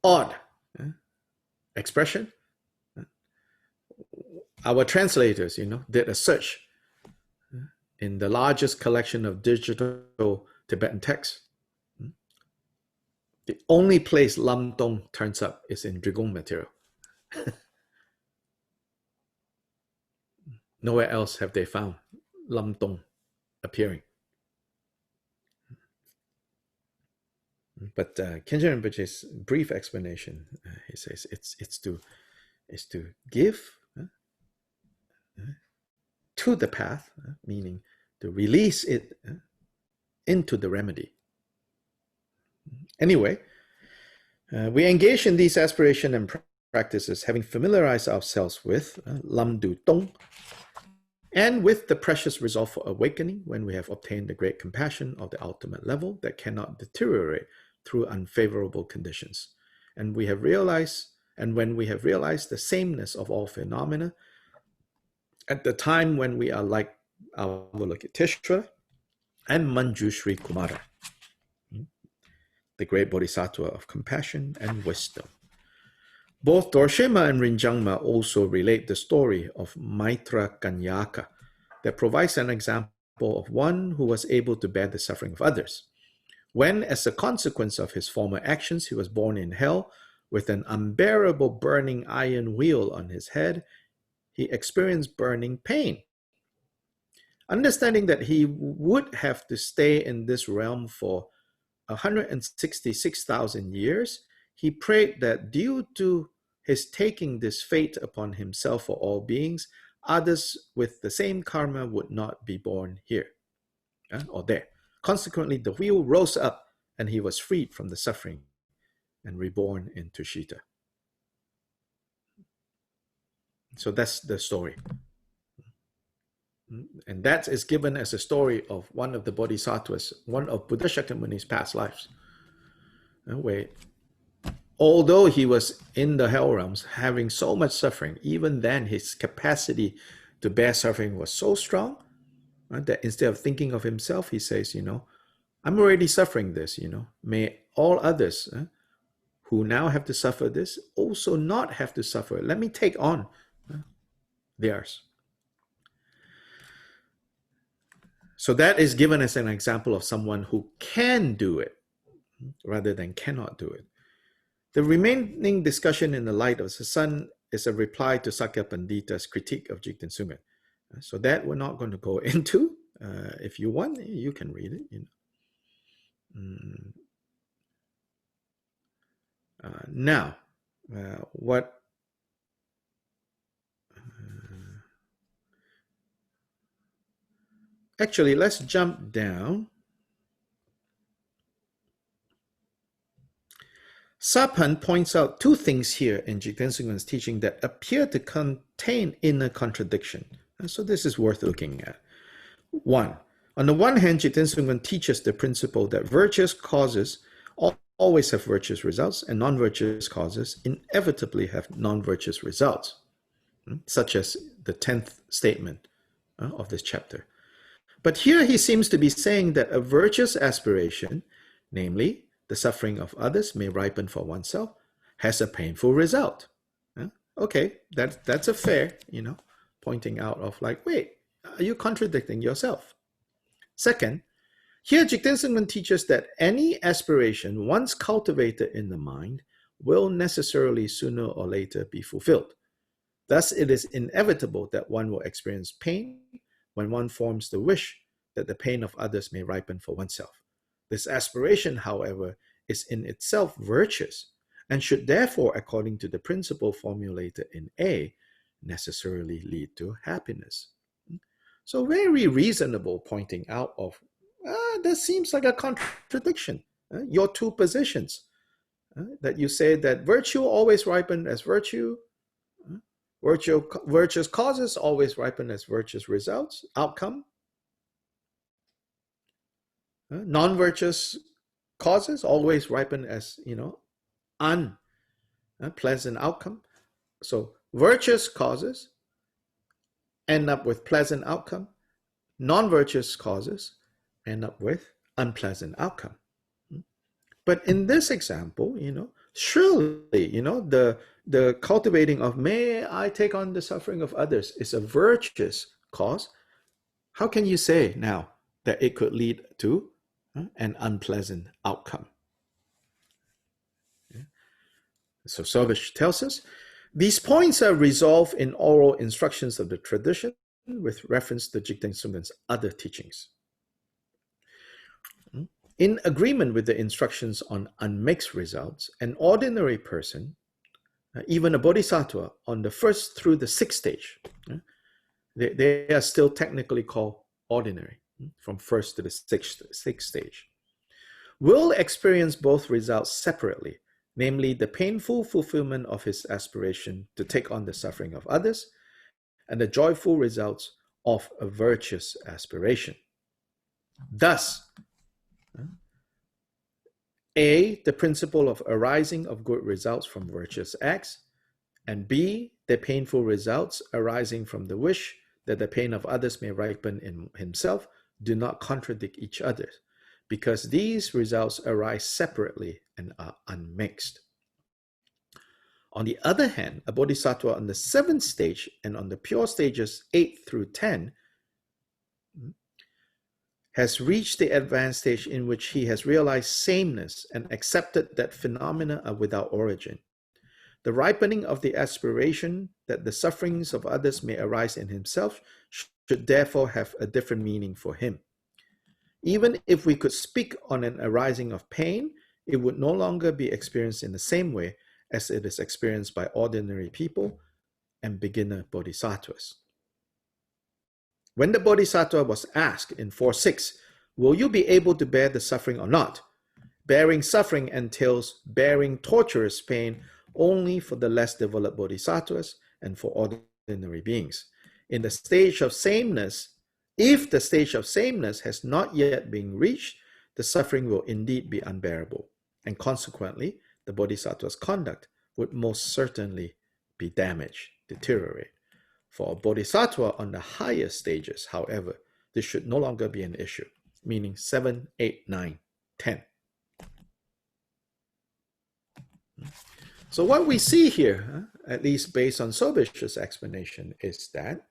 odd expression. Our translators, did a search in the largest collection of digital Tibetan texts. The only place lam dong turns up is in Drigong material. Nowhere else have they found lam dong appearing. But Khenchen Rinpoche's brief explanation, he says it's to give to the path, meaning to release it into the remedy. Anyway, we engage in these aspiration and practices, having familiarized ourselves with lam du dong, and with the precious resolve for awakening when we have obtained the great compassion of the ultimate level that cannot deteriorate through unfavorable conditions. And when we have realized the sameness of all phenomena, at the time when we are like Avalokiteshvara and Manjushri Kumara, the great bodhisattva of compassion and wisdom. Both Dorshema and Rinjangma also relate the story of Maitra Kanyaka that provides an example of one who was able to bear the suffering of others. When, as a consequence of his former actions, he was born in hell with an unbearable burning iron wheel on his head, he experienced burning pain. Understanding that he would have to stay in this realm for 166,000 years, he prayed that due to his taking this fate upon himself for all beings, others with the same karma would not be born here or there. Consequently, the wheel rose up and he was freed from the suffering and reborn in Tushita. So that's the story. And that is given as a story of one of the bodhisattvas, one of Buddha Shakyamuni's past lives, where although he was in the hell realms having so much suffering, even then his capacity to bear suffering was so strong that instead of thinking of himself, he says, I'm already suffering this, may all others who now have to suffer this also not have to suffer. Let me take on theirs. So that is given as an example of someone who can do it rather than cannot do it. The remaining discussion in the light of the sun is a reply to Sakya Pandita's critique of Jigten Sungren. So that we're not going to go into. If you want, you can read it. Now, what actually, let's jump down. Sapan points out two things here in Jigten Sungren's teaching that appear to contain inner contradiction. And so this is worth looking at. One, on the one hand, Jigten Sungren teaches the principle that virtuous causes always have virtuous results, and non-virtuous causes inevitably have non-virtuous results, such as the 10th statement of this chapter. But here he seems to be saying that a virtuous aspiration, namely the suffering of others may ripen for oneself, has a painful result. Okay, that's a fair, pointing out of like, wait, are you contradicting yourself? Second, here Jigten Sungren teaches that any aspiration once cultivated in the mind will necessarily sooner or later be fulfilled. Thus, it is inevitable that one will experience pain when one forms the wish that the pain of others may ripen for oneself. This aspiration, however, is in itself virtuous and should therefore, according to the principle formulated in A, necessarily lead to happiness. So very reasonable pointing out of, that seems like a contradiction. Your two positions, that you say that virtue always ripen as virtue, virtuous causes always ripen as virtuous results, outcome. Non-virtuous causes always ripen as, unpleasant outcome. So virtuous causes end up with pleasant outcome. Non-virtuous causes end up with unpleasant outcome. But in this example, surely, the cultivating of may I take on the suffering of others is a virtuous cause. How can you say now that it could lead to an unpleasant outcome? So Sovish tells us, these points are resolved in oral instructions of the tradition with reference to Jigten Sungren's other teachings. In agreement with the instructions on unmixed results, an ordinary person, even a bodhisattva, on the first through the sixth stage, they are still technically called ordinary, from first to the sixth stage, will experience both results separately, namely the painful fulfillment of his aspiration to take on the suffering of others and the joyful results of a virtuous aspiration. Thus, A, the principle of arising of good results from virtuous acts, and B, the painful results arising from the wish that the pain of others may ripen in himself, do not contradict each other, because these results arise separately and are unmixed. On the other hand, a bodhisattva on the seventh stage and on the pure stages 8 through 10 has reached the advanced stage in which he has realized sameness and accepted that phenomena are without origin. The ripening of the aspiration that the sufferings of others may arise in himself should therefore have a different meaning for him. Even if we could speak on an arising of pain, it would no longer be experienced in the same way as it is experienced by ordinary people and beginner bodhisattvas. When the bodhisattva was asked in 4.6, will you be able to bear the suffering or not? Bearing suffering entails bearing torturous pain only for the less developed bodhisattvas, and for ordinary beings. In the stage of sameness, if the stage of sameness has not yet been reached, the suffering will indeed be unbearable, and consequently, the bodhisattva's conduct would most certainly be damaged, deteriorate. For a bodhisattva on the higher stages, however, this should no longer be an issue, meaning 7, 8, 9, 10. So what we see here, at least based on Sobish's explanation, is that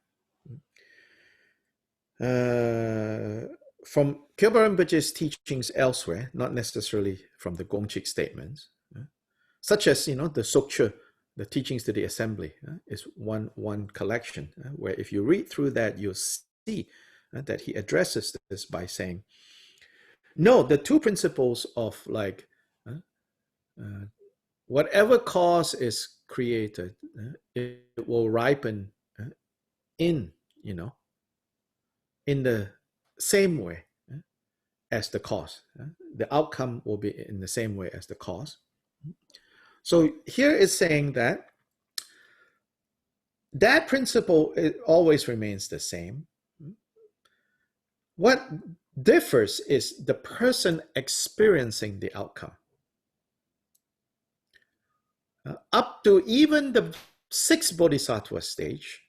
from Khyalpa Rinpoche's teachings elsewhere, not necessarily from the Gongchik statements, such as the Sokche, the teachings to the assembly, is one collection, where if you read through that, you'll see that he addresses this by saying, no, the two principles of whatever cause is created, it will ripen in the same way as the cause. The outcome will be in the same way as the cause. So here is saying that that principle, it always remains the same. What differs is the person experiencing the outcome. Up to even the 6th bodhisattva stage,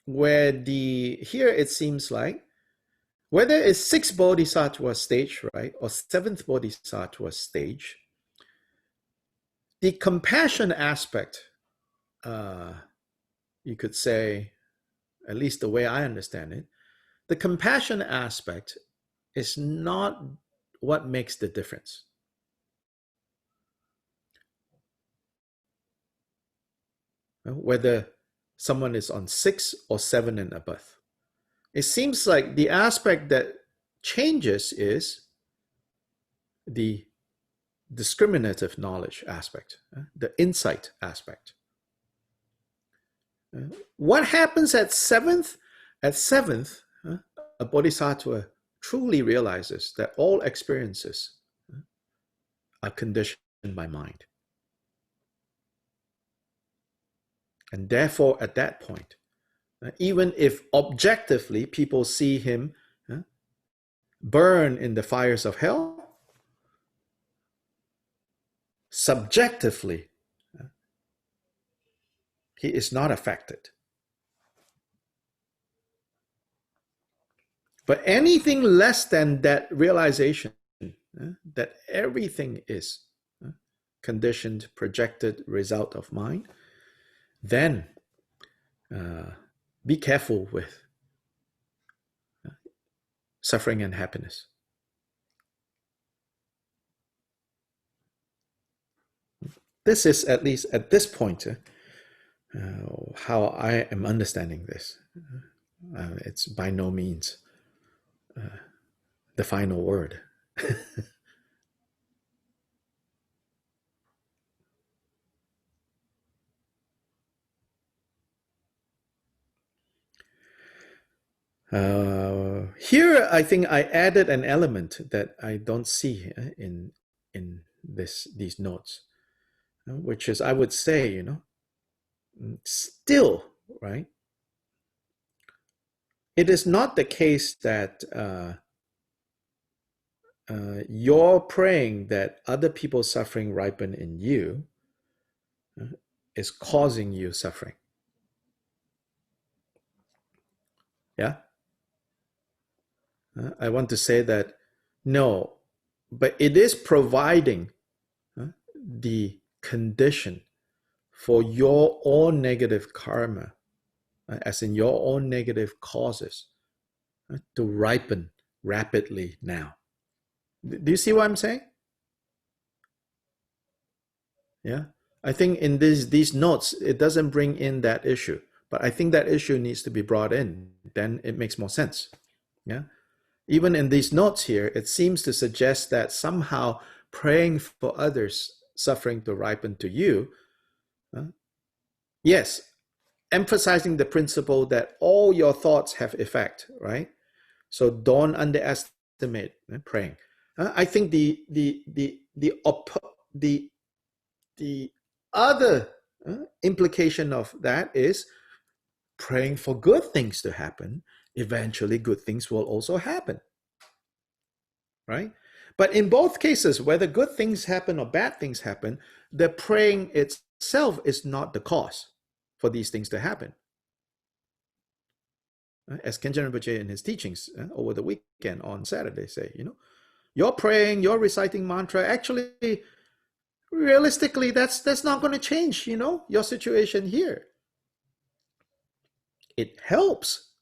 where here it seems like, whether it's 6th bodhisattva stage, right, or 7th bodhisattva stage, the compassion aspect, you could say, at least the way I understand it, the compassion aspect is not what makes the difference. Whether someone is on 6 or 7 and above. It seems like the aspect that changes is the discriminative knowledge aspect, the insight aspect. What happens at 7th? At 7th, a bodhisattva truly realizes that all experiences are conditioned by mind. And therefore, at that point, even if objectively people see him burn in the fires of hell, subjectively, he is not affected. But anything less than that realization that everything is conditioned, projected result of mind, then be careful with suffering and happiness. This is, at least at this point, how I am understanding this. It's by no means the final word. Here, I think I added an element that I don't see in these notes, which is, I would say, still, right? It is not the case that you're praying that other people's suffering ripen in you is causing you suffering. Yeah? I want to say that no, but it is providing the condition for your own negative karma, as in your own negative causes, to ripen rapidly now. Do you see what I'm saying? Yeah, I think in these notes, it doesn't bring in that issue, but I think that issue needs to be brought in. Then it makes more sense. Yeah. Even in these notes here, it seems to suggest that somehow praying for others' suffering to ripen to you, yes, emphasizing the principle that all your thoughts have effect, right? So don't underestimate praying. I think the other Implication of that is praying for good things to happen. Eventually, good things will also happen, right? But in both cases, whether good things happen or bad things happen, the praying itself is not the cause for these things to happen. As Kenjan Rinpoche in his teachings over the weekend on Saturday say, you're praying, you're reciting mantra. Actually, realistically, that's not going to change, your situation here. It helps.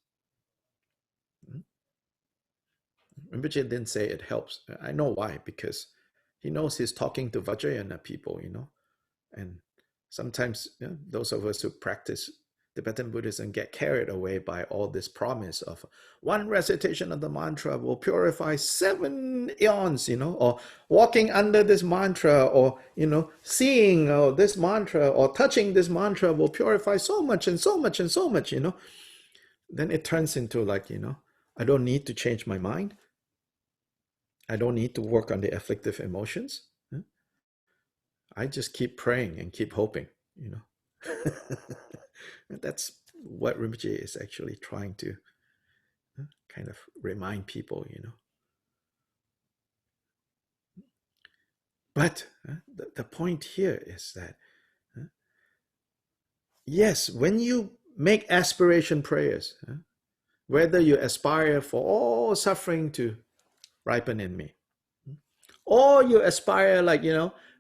Rinpoche didn't say it helps. I know why, because he knows he's talking to Vajrayana people, and sometimes those of us who practice Tibetan Buddhism get carried away by all this promise of one recitation of the mantra will purify 7 eons, or walking under this mantra, or, seeing this mantra or touching this mantra will purify so much and so much and so much, Then it turns into like, I don't need to change my mind. I don't need to work on the afflictive emotions. I just keep praying and keep hoping, That's what Rinpoche is actually trying to kind of remind people, But the point here is that, yes, when you make aspiration prayers, whether you aspire for all suffering to ripen in me, or you aspire like,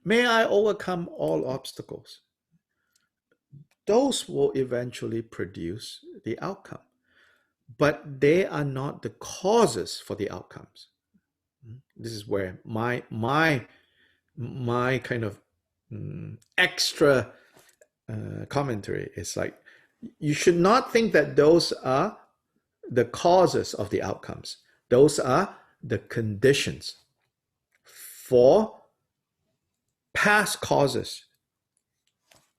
may I overcome all obstacles, those will eventually produce the outcome. But they are not the causes for the outcomes. This is where my kind of extra commentary is like, you should not think that those are the causes of the outcomes. Those are the conditions for past causes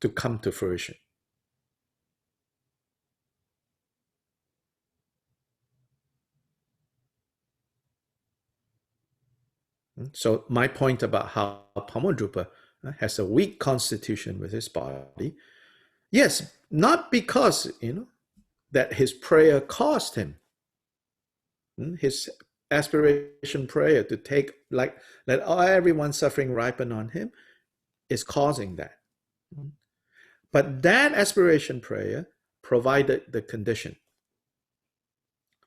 to come to fruition. So my point about how Pamodrupa has a weak constitution with his body, yes, not because, that his prayer caused him, his aspiration prayer to take, like, let everyone suffering ripen on him is causing that. But that aspiration prayer provided the condition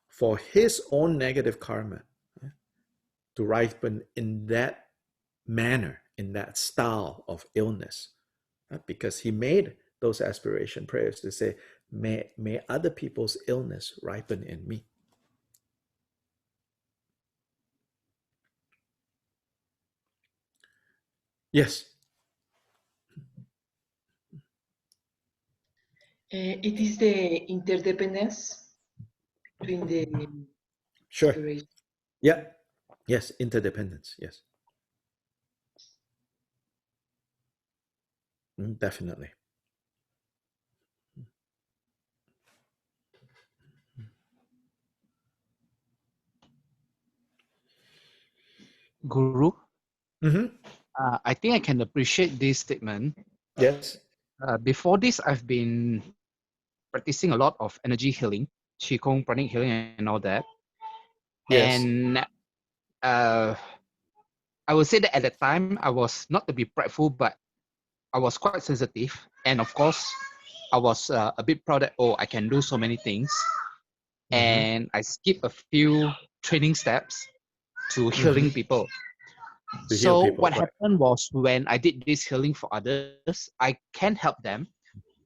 for his own negative karma to ripen in that manner, in that style of illness, because he made those aspiration prayers to say, may other people's illness ripen in me. Yes. It is the interdependence between the Sure. aspiration. Yeah. Yes, interdependence. Yes. Definitely. Guru, Mm-hmm. I think I can appreciate this statement. Yes. Before this, I've been practicing a lot of energy healing, qigong, pranic healing, and all that. Yes. And I would say that at the time, I was not to be prideful, but I was quite sensitive. And of course, I was a bit proud that, I can do so many things. And I skipped a few training steps to healing people. To heal So people, what right. happened was when I did this healing for others, I can help them,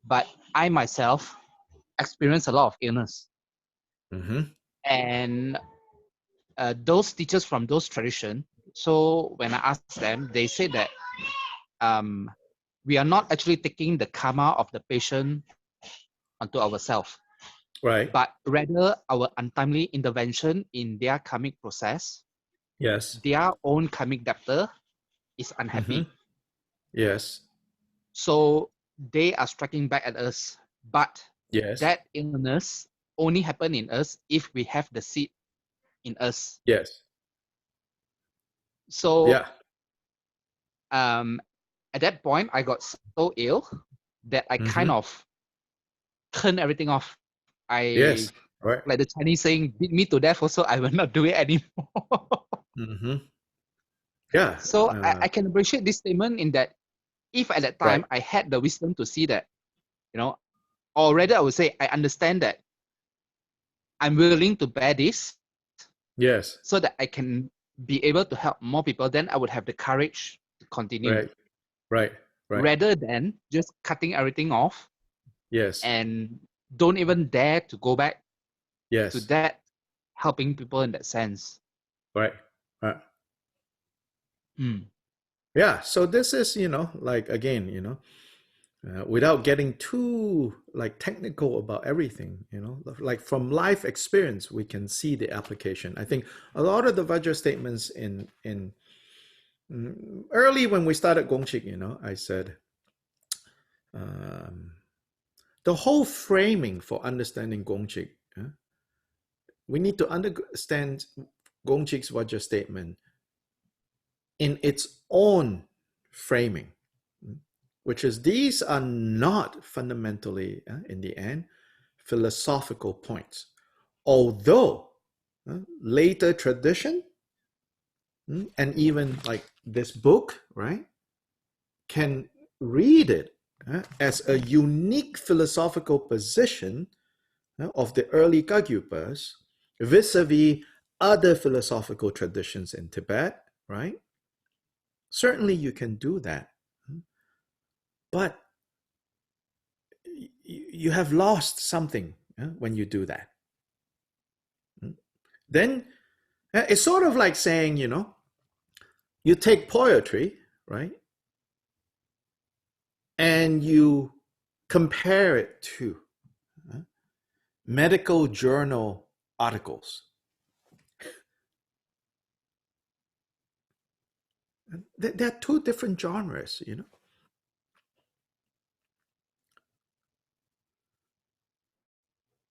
but I myself experienced a lot of illness. And those teachers from those traditions, so when I asked them, they said that we are not actually taking the karma of the patient onto ourselves, Right. but rather our untimely intervention in their karmic process. Yes. Their own karmic debtor is unhappy. Yes. So they are striking back at us. But Yes. that illness only happen in us if we have the seed in us. Yes. So Yeah. at that point, I got so ill that I kind Mm-hmm. of turn everything off. I, Yes. Right. like the Chinese saying, beat me to death also, I will not do it anymore. Mm-hmm. Yeah. So I can appreciate this statement in that if at that Right. time I had the wisdom to see that, you know, or rather I would say I understand that I'm willing to bear this Yes. so that I can be able to help more people, then I would have the courage to continue Right. Right. Right. rather than just cutting everything off Yes. and don't even dare to go back to Yes. that helping people in that sense. Right. Right. Hmm. Yeah. So this is, like again, without getting too like technical about everything, like from life experience, we can see the application. I think a lot of the Vajra statements in early when we started Gongchik, I said um, the whole framing for understanding Gongchik, we need to understand Gongchik's Vajra statement in its own framing, which is these are not fundamentally, in the end, philosophical points. Although later tradition and even like this book, right, can read it as a unique philosophical position of the early Kagyupas vis-a-vis other philosophical traditions in Tibet, right? Certainly you can do that. But you have lost something when you do that. Then it's sort of like saying, you take poetry, right? And you compare it to medical journal articles. They're two different genres.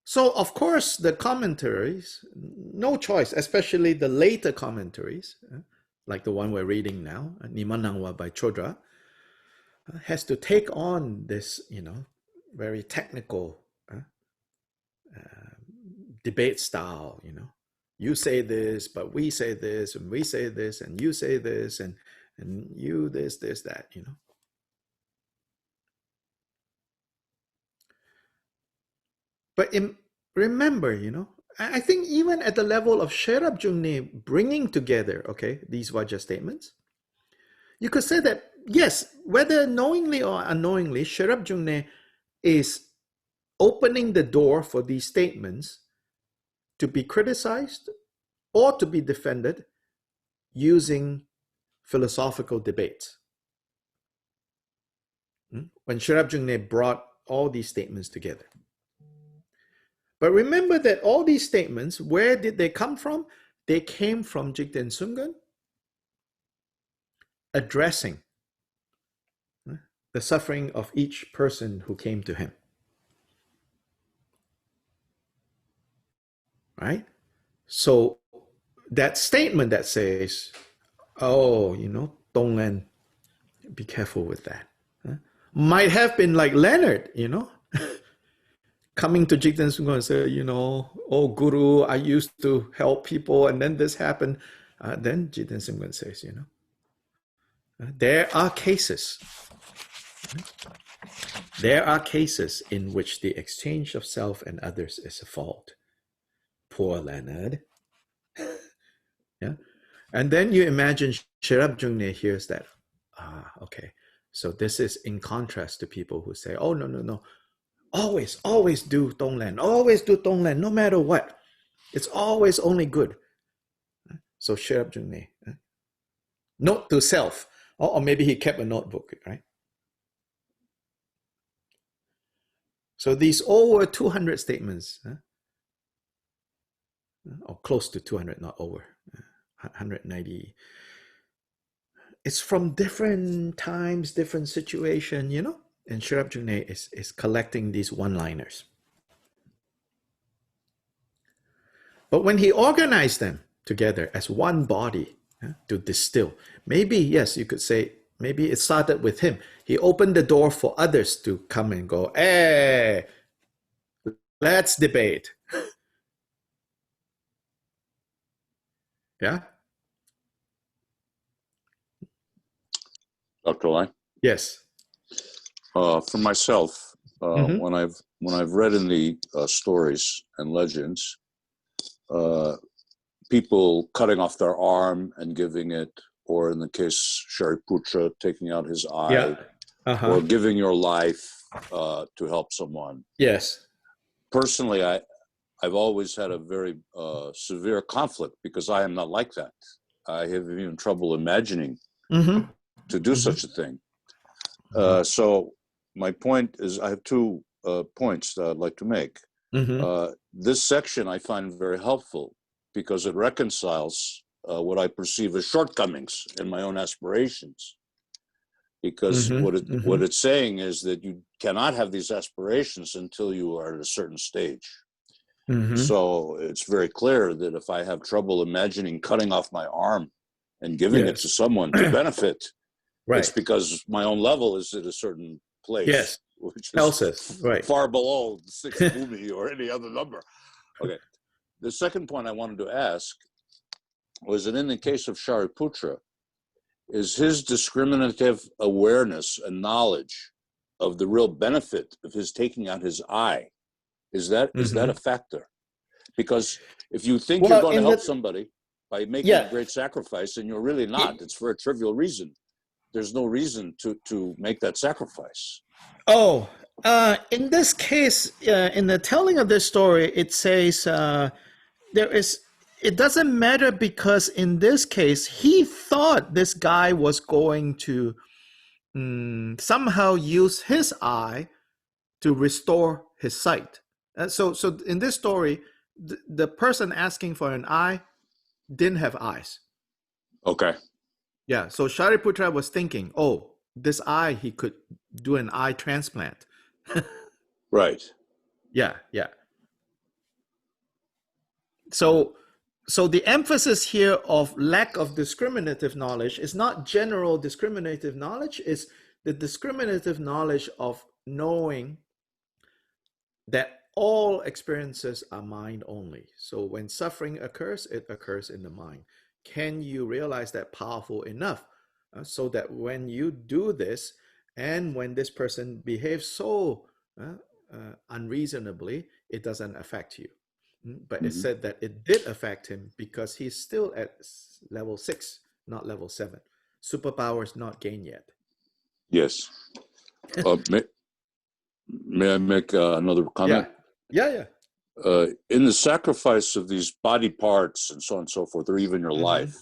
So, of course, the commentaries, no choice, especially the later commentaries, like the one we're reading now, Nimanangwa by Chodra, has to take on this, very technical debate style. You say this, but we say this, and we say this, and you say this, and you this, that. But remember, I think even at the level of Sherab Jungne bringing together, okay, these Vajra statements, you could say that, yes, whether knowingly or unknowingly, Sherab Jungne is opening the door for these statements to be criticized or to be defended using philosophical debates. When Sherab Jungne brought all these statements together. But remember that all these statements, where did they come from? They came from Jigten Sungön addressing the suffering of each person who came to him. Right? So that statement that says, oh, Donglen, be careful with that, might have been like Leonard, coming to Jigten Sungön and say, oh, Guru, I used to help people and then this happened. Then Jigten Sungön says, there are cases. There are cases in which the exchange of self and others is a fault. Poor Leonard. Yeah. And then you imagine Sherab Jungne hears that. Okay. So this is in contrast to people who say, oh, no, no, no. Always do Tonglen. Always do Tonglen, no matter what. It's always only good. So Sherab Jungne. Note to self. Or maybe he kept a notebook, right? So these over 200 statements, or close to 200, not over, 190. It's from different times, different situation, and Sherab Jungne is collecting these one-liners. But when he organized them together as one body to distill, maybe, yes, you could say, Maybe it started with him. He opened the door for others to come and go, hey, let's debate. Yeah? Dr. Lai? Yes. For myself, Mhm. when I've read in the stories and legends, people cutting off their arm and giving it, or in the case Shariputra taking out his eye, Yeah. or giving your life to help someone. Yes. Personally, I've always had a very severe conflict because I am not like that. I have even trouble imagining Mm-hmm. to do such a thing. So my point is, I have 2 points that I'd like to make. Mm-hmm. This section I find very helpful because it reconciles what I perceive as shortcomings in my own aspirations. Because what it's saying is that you cannot have these aspirations until you are at a certain stage. Mm-hmm. So it's very clear that if I have trouble imagining cutting off my arm and giving it to someone to benefit, Right. it's because my own level is at a certain place, Yes. which Tells is us. Right. far below the 6th bhumi or any other number. Okay. The second point I wanted to ask was that in the case of Shariputra, is his discriminative awareness and knowledge of the real benefit of his taking out his eye, is that a factor? Because if you think you're going to help somebody by making a great sacrifice and you're really not, it's for a trivial reason. There's no reason to make that sacrifice. Oh, in this case, in the telling of this story, it says it doesn't matter because in this case, he thought this guy was going to somehow use his eye to restore his sight. So in this story, the person asking for an eye didn't have eyes. Okay. Yeah, so Shariputra was thinking, oh, this eye, he could do an eye transplant. Right. Yeah. So the emphasis here of lack of discriminative knowledge is not general discriminative knowledge, it's the discriminative knowledge of knowing that all experiences are mind only. So when suffering occurs, it occurs in the mind. Can you realize that powerful enough so that when you do this and when this person behaves so unreasonably, it doesn't affect you? But it said that it did affect him because he's still at level 6, not level 7. Superpowers not gained yet. Yes. May I make another comment? Yeah. In the sacrifice of these body parts and so on and so forth, or even your life,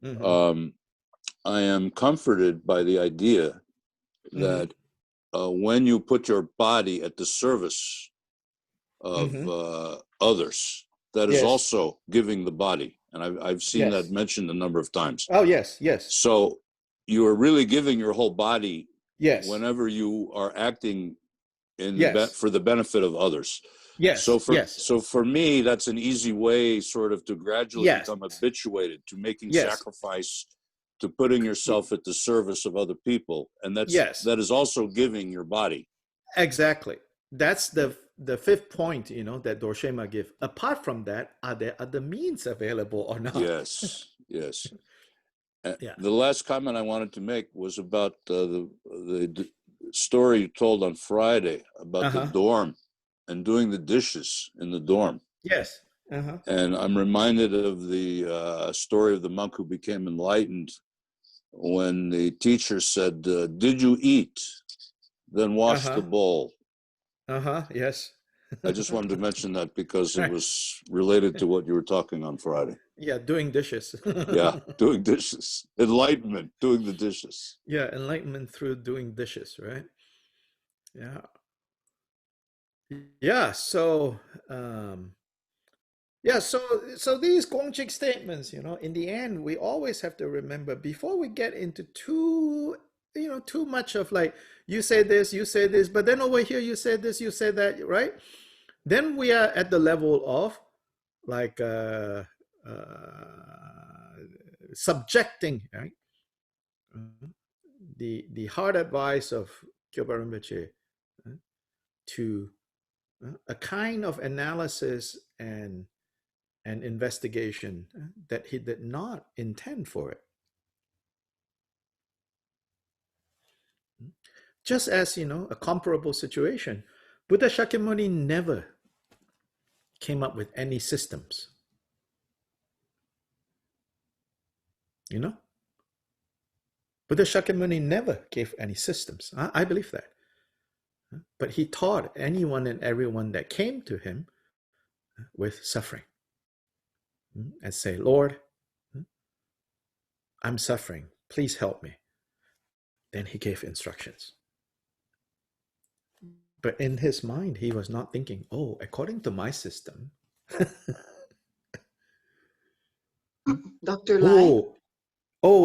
I am comforted by the idea that when you put your body at the service of others, that is also giving the body. And I've seen that mentioned a number of times. Oh, yes. So you are really giving your whole body whenever you are acting for the benefit of others. So for me, that's an easy way sort of to gradually become habituated to making sacrifice, to putting yourself at the service of other people. And that is also giving your body. Exactly. That's the 5th point, that Dorshema give. Apart from that, are there other means available or not? Yes. The last comment I wanted to make was about the story you told on Friday about the dorm and doing the dishes in the dorm. Yes. And I'm reminded of the story of the monk who became enlightened when the teacher said, did you eat? Then wash the bowl. Yes. I just wanted to mention that because it was related to what you were talking on Friday. Yeah, doing dishes. Doing dishes. Enlightenment, doing the dishes. Yeah, enlightenment through doing dishes, right? Yeah. So so these Gongchik statements, in the end, we always have to remember before we get into too much of like, you say this, but then over here you say this, you say that, right? Then we are at the level of like subjecting, right? the hard advice of Kyoba Rinpoche to a kind of analysis and investigation that he did not intend for it. Just as, a comparable situation, Buddha Shakyamuni never came up with any systems. Buddha Shakyamuni never gave any systems. I believe that. But he taught anyone and everyone that came to him with suffering and say, Lord, I'm suffering. Please help me. Then he gave instructions. But in his mind, he was not thinking, oh, according to my system. Dr. Lai?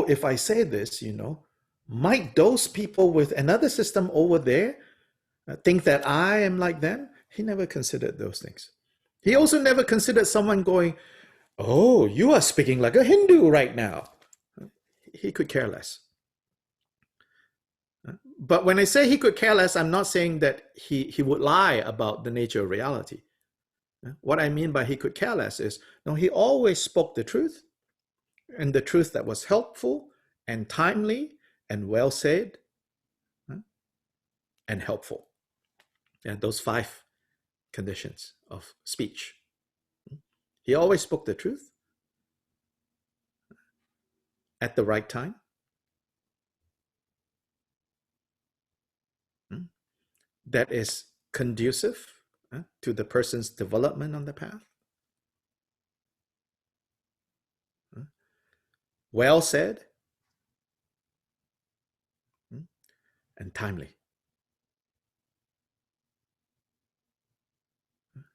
If I say this, might those people with another system over there think that I am like them? He never considered those things. He also never considered someone going, oh, you are speaking like a Hindu right now. He could care less. But when I say he could care less, I'm not saying that he would lie about the nature of reality. What I mean by he could care less is, no, he always spoke the truth, and the truth that was helpful and timely and well said and helpful. And those 5 conditions of speech. He always spoke the truth at the right time. That is conducive to the person's development on the path. Well said and timely.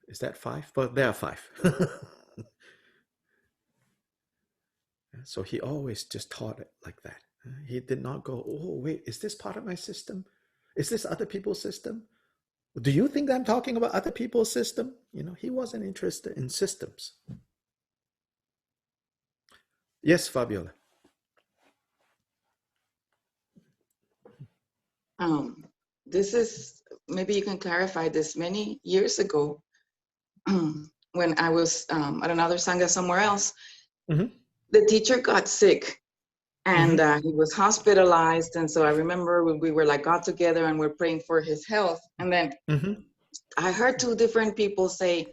Is that 5? Well, there are 5. So he always just taught it like that. He did not go, oh, wait, is this part of my system? Is this other people's system? Do you think I'm talking about other people's system? He wasn't interested in systems. Yes, Fabiola. This is, maybe you can clarify this. Many years ago, when I was at another Sangha somewhere else, the teacher got sick and he was hospitalized. And so I remember we were got together and we're praying for his health. And then I heard 2 different people say,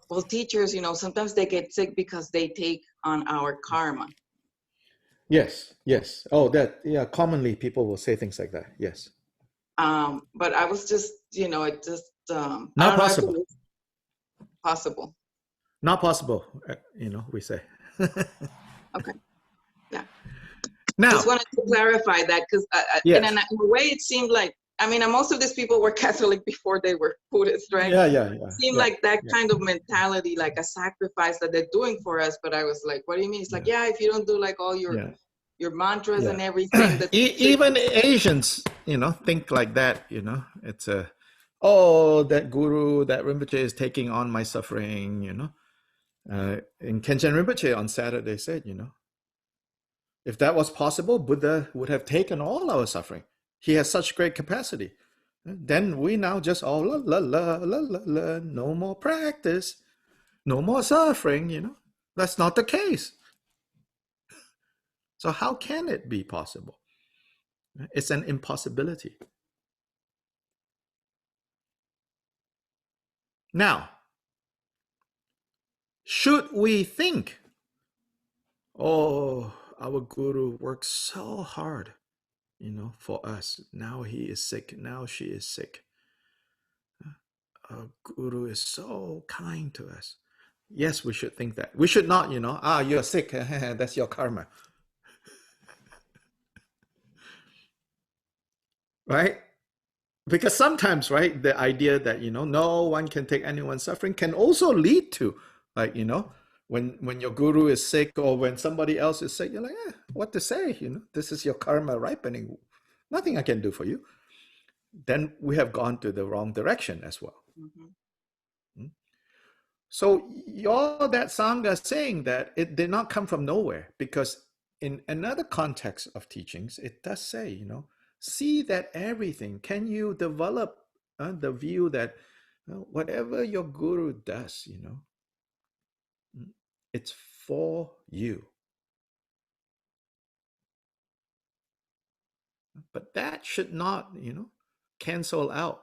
well, teachers, sometimes they get sick because they take on our karma. Yes. Oh, commonly people will say things like that. Yes. But I was just, it just, not possible. Possible. Not possible, we say. Okay. Yeah. Now, just wanted to clarify that because yes. in a way it seemed like, most of these people were Catholic before they were Buddhist, right? Yeah. It seemed like that kind of mentality, like a sacrifice that they're doing for us. But I was like, what do you mean? It's like, if you don't do all your mantras and everything. Even Asians, think like that, It's that guru, that Rinpoche is taking on my suffering, In Khenchen Rinpoche on Saturday said, if that was possible, Buddha would have taken all our suffering. He has such great capacity. Then we now just all no more practice, no more suffering, That's not the case. So how can it be possible? It's an impossibility. Now, should we think, oh, our guru works so hard, for us. Now he is sick. Now she is sick. Our guru is so kind to us. Yes, we should think that. We should not, you're sick. That's your karma. Right? Because sometimes, right, the idea that, no one can take anyone's suffering can also lead to, when your guru is sick or when somebody else is sick, you're like, what to say? This is your karma ripening. Nothing I can do for you. Then we have gone to the wrong direction as well. So all that Sangha saying that it did not come from nowhere, because in another context of teachings, it does say, See that everything. Can you develop the view that whatever your guru does, it's for you. But that should not, cancel out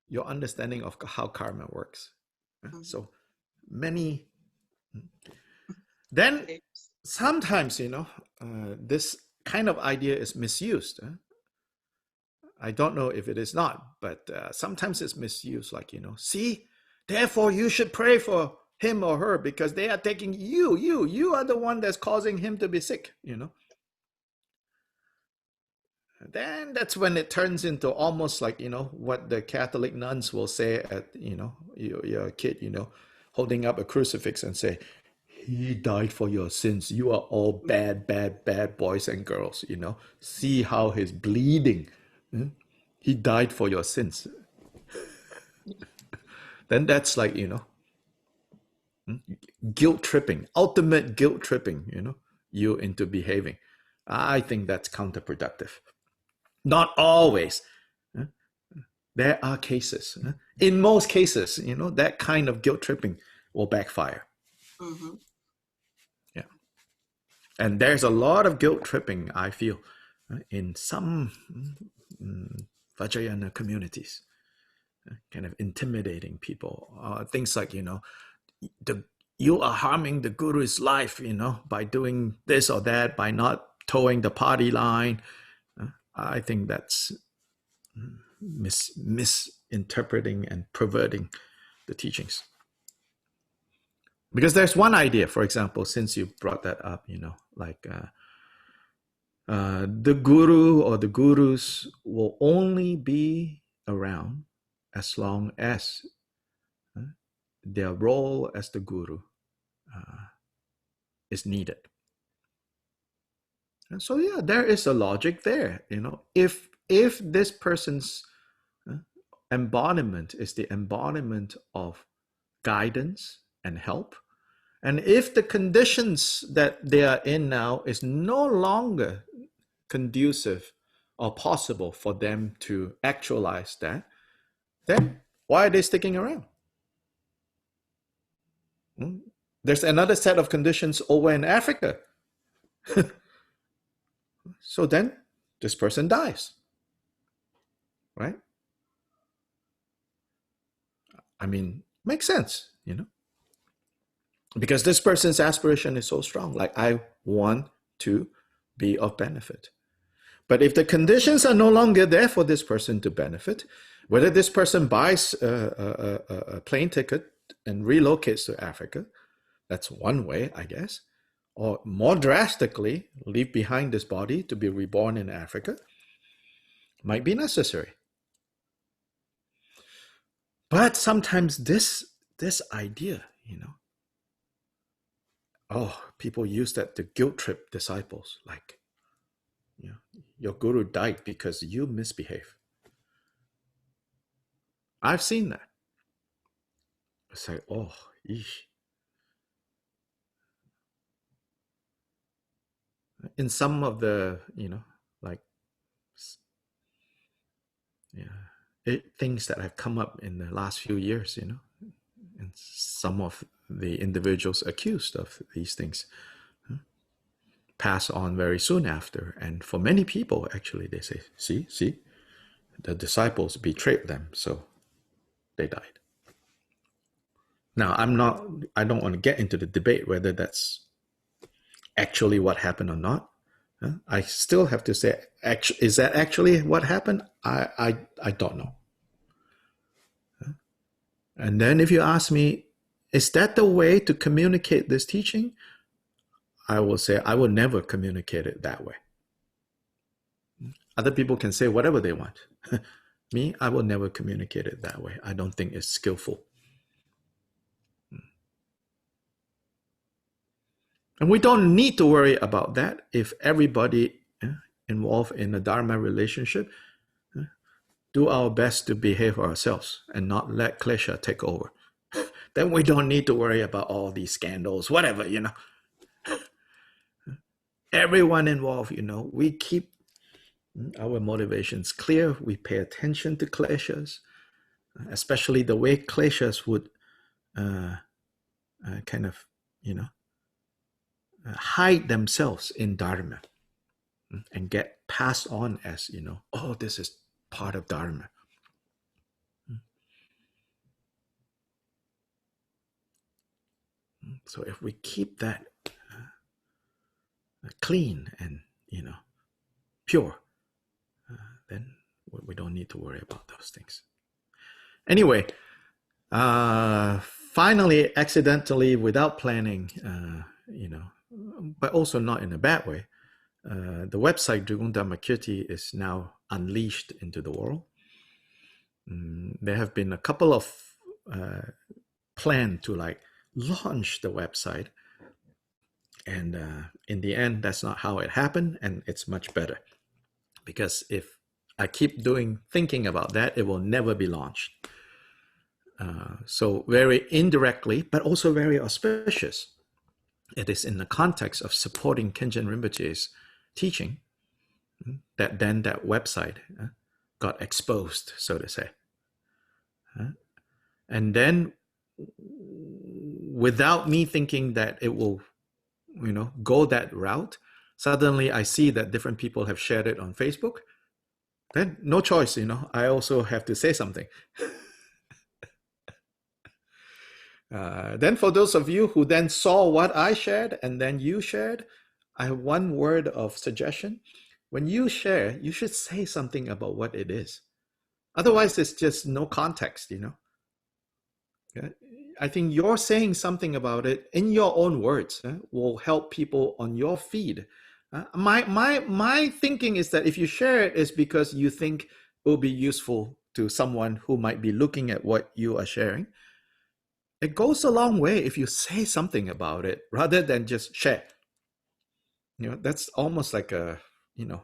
your understanding of how karma works. So many. Then sometimes, this kind of idea is misused. I don't know if it is not, but sometimes it's misused. Like, see, therefore you should pray for him or her because they are taking you are the one that's causing him to be sick, Then that's when it turns into almost like, what the Catholic nuns will say at, your kid, holding up a crucifix and say, he died for your sins. You are all bad, bad, bad boys and girls, See how he's bleeding. He died for your sins. Then that's like, guilt tripping, ultimate guilt tripping, you into behaving. I think that's counterproductive. Not always. There are cases. In most cases, that kind of guilt tripping will backfire. Mm-hmm. Yeah. And there's a lot of guilt tripping, I feel, in some Vajrayana communities, kind of intimidating people. Things like, you are harming the guru's life, by doing this or that, by not towing the party line. I think that's misinterpreting and perverting the teachings. Because there's one idea, for example, since you brought that up, like the guru or the gurus will only be around as long as their role as the guru is needed. And so yeah, there is a logic there. If this person's embodiment is the embodiment of guidance and help, and if the conditions that they are in now is no longer conducive or possible for them to actualize that, then why are they sticking around? There's another set of conditions over in Africa. So then this person dies, right? I mean, makes sense, because this person's aspiration is so strong. Like, I want to be of benefit. But if the conditions are no longer there for this person to benefit, whether this person buys a plane ticket and relocates to Africa, that's one way, I guess, or more drastically, leave behind this body to be reborn in Africa, might be necessary. But sometimes this idea, people use that to guilt trip disciples, like, your guru died because you misbehave. I've seen that. It's like, eesh. In some of the, like, things that have come up in the last few years, and some of the individuals accused of these things pass on very soon after. And for many people, actually, they say, see, the disciples betrayed them, so they died. Now, I don't want to get into the debate whether that's actually what happened or not. I still have to say, is that actually what happened? I don't know. And then if you ask me, is that the way to communicate this teaching? I will say I will never communicate it that way. Other people can say whatever they want. Me, I will never communicate it that way. I don't think it's skillful. And we don't need to worry about that if everybody involved in a Dharma relationship do our best to behave ourselves and not let klesha take over. Then we don't need to worry about all these scandals, whatever, Everyone involved, we keep Our motivation is clear. We pay attention to kleshas, especially the way kleshas would kind of, hide themselves in Dharma and get passed on as, oh, this is part of Dharma. So if we keep that clean and, pure, then we don't need to worry about those things. Anyway, finally, accidentally, without planning, but also not in a bad way, the website Drugong Dharmakirti is now unleashed into the world. There have been a couple of plans to launch the website, and in the end, that's not how it happened, and it's much better, because if I keep thinking about that, it will never be launched. So very indirectly, but also very auspicious, it is in the context of supporting Khenchen Rinpoche's teaching that then that website got exposed, so to say. And then, without me thinking that it will, go that route, suddenly I see that different people have shared it on Facebook. Then no choice, I also have to say something. Then for those of you who then saw what I shared and then you shared, I have one word of suggestion. When you share, you should say something about what it is. Otherwise, it's just no context, Okay? I think you're saying something about it in your own words will help people on your feed. My thinking is that if you share it, is because you think it will be useful to someone who might be looking at what you are sharing. It goes a long way if you say something about it rather than just share. That's almost like a,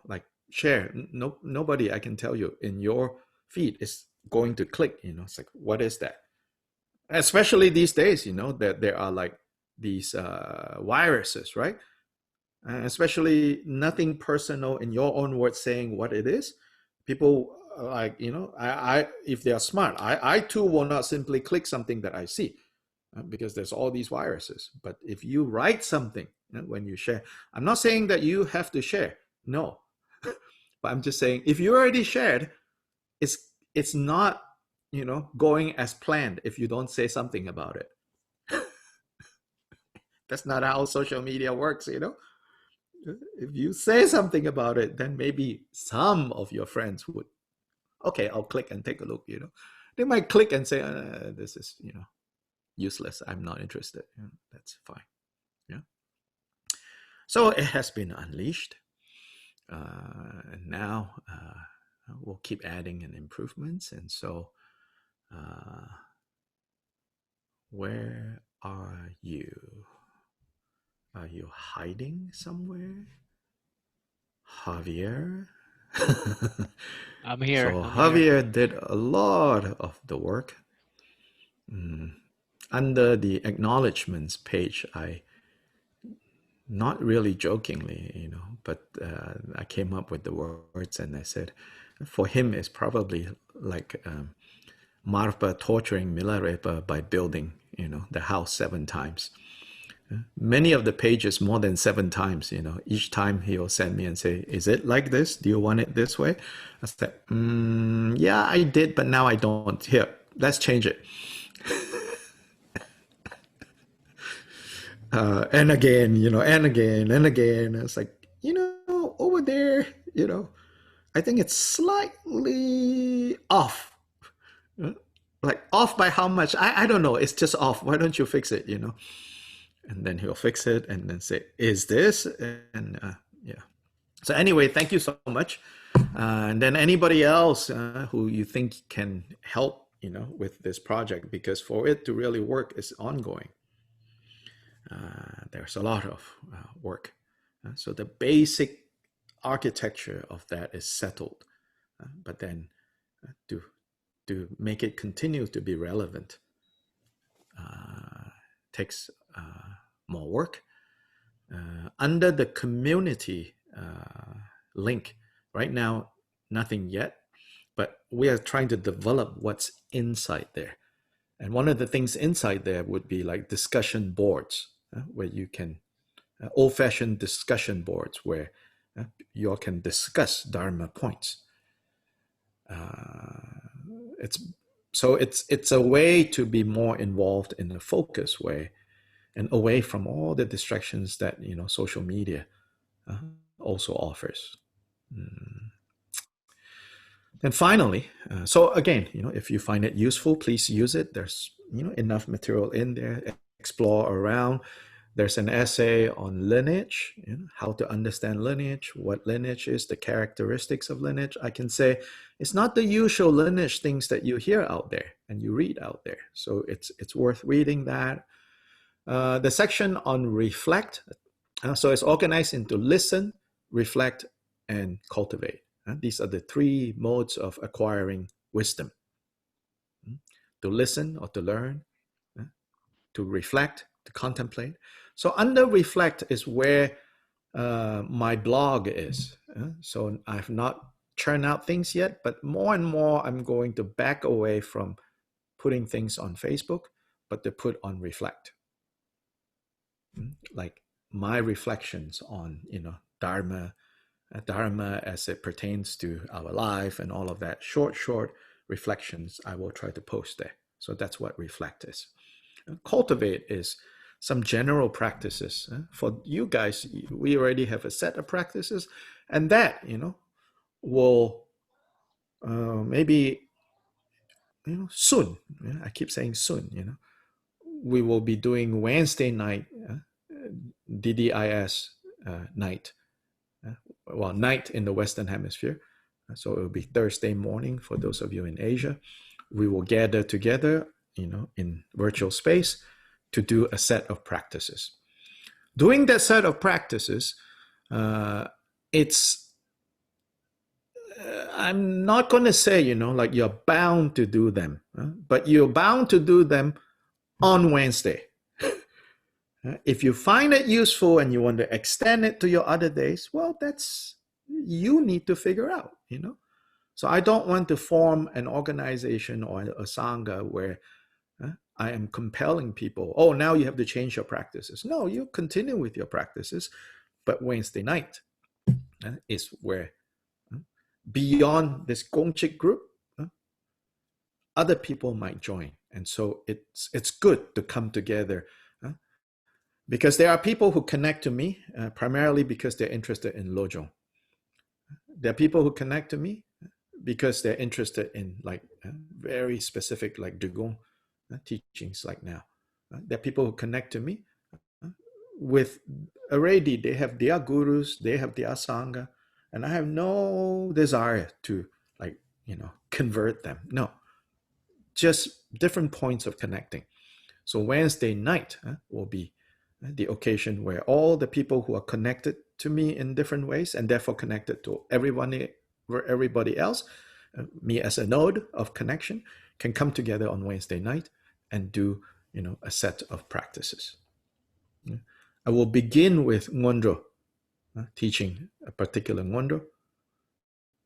like share. Nobody, I can tell you, in your feed is going to click. It's like, what is that? Especially these days, that there are these viruses, right? Especially nothing personal in your own words saying what it is. People I if they are smart, I too will not simply click something that I see. Because there's all these viruses. But if you write something when you share, I'm not saying that you have to share, no. But I'm just saying, if you already shared, it's not going as planned if you don't say something about it. That's not how social media works. If you say something about it, then maybe some of your friends would, okay, I'll click and take a look. They might click and say, this is useless, I'm not interested. That's fine. So it has been unleashed, and now we'll keep adding and improvements. And so where are you? Are you hiding somewhere, Javier? I'm here. So I'm Javier here. did a lot of the work. Under the acknowledgements page, I, not really jokingly, but I came up with the words, and I said, for him, it's probably like Marpa torturing Milarepa by building, the house 7 times. Many of the pages more than 7 times, each time he'll send me and say, is it like this? Do you want it this way? I said, yeah, I did, but now I don't. Here, let's change it. And again, and again, and again. It's like, over there, I think it's slightly off. Like off by how much? I don't know. It's just off. Why don't you fix it, And then he'll fix it and then say, is this? And yeah. So anyway, thank you so much. And then anybody else who you think can help, with this project, because for it to really work, it's ongoing. There's a lot of work. So the basic architecture of that is settled. But then to make it continue to be relevant takes more work. Under the community link Right now, nothing yet, but we are trying to develop what's inside there. And one of the things inside there would be like discussion boards, where you can, old-fashioned discussion boards where you all can discuss Dharma points. It's a way to be more involved in a focused way and away from all the distractions that social media also offers. And finally, so again, if you find it useful, please use it. There's enough material in there. Explore around. There's an essay on lineage, how to understand lineage, what lineage is, the characteristics of lineage. I can say it's not the usual lineage things that you hear out there and you read out there. So it's worth reading that. The section on reflect, so it's organized into listen, reflect, and cultivate. These are the three modes of acquiring wisdom. To listen or to learn, to reflect, to contemplate. So under reflect is where my blog is. So I've not churned out things yet, but more and more I'm going to back away from putting things on Facebook, but to put on reflect. Like my reflections on, Dharma as it pertains to our life and all of that. Short reflections I will try to post there. So that's what reflect is. Cultivate is some general practices. For you guys, we already have a set of practices, and that, will maybe, soon, I keep saying soon, we will be doing Wednesday night, DDIS night, night in the Western Hemisphere. So it will be Thursday morning for those of you in Asia. We will gather together, in virtual space to do a set of practices. Doing that set of practices, it's, I'm not going to say, like you're bound to do them, but you're bound to do them on Wednesday. If you find it useful and you want to extend it to your other days, well, that's, you need to figure out, So I don't want to form an organization or a sangha where I am compelling people, oh, now you have to change your practices. No, you continue with your practices, but Wednesday night is where, beyond this Gongchik group, other people might join. And so it's good to come together, because there are people who connect to me primarily because they're interested in Lojong. There are people who connect to me because they're interested in like very specific like Dugong teachings like now. There are people who connect to me with already, they have their gurus, they have their sangha, and I have no desire to like, convert them. No, just different points of connecting. So Wednesday night will be the occasion where all the people who are connected to me in different ways and therefore connected to everybody else, me as a node of connection, can come together on Wednesday night and do, a set of practices. I will begin with Ngondro, teaching a particular Ngondro.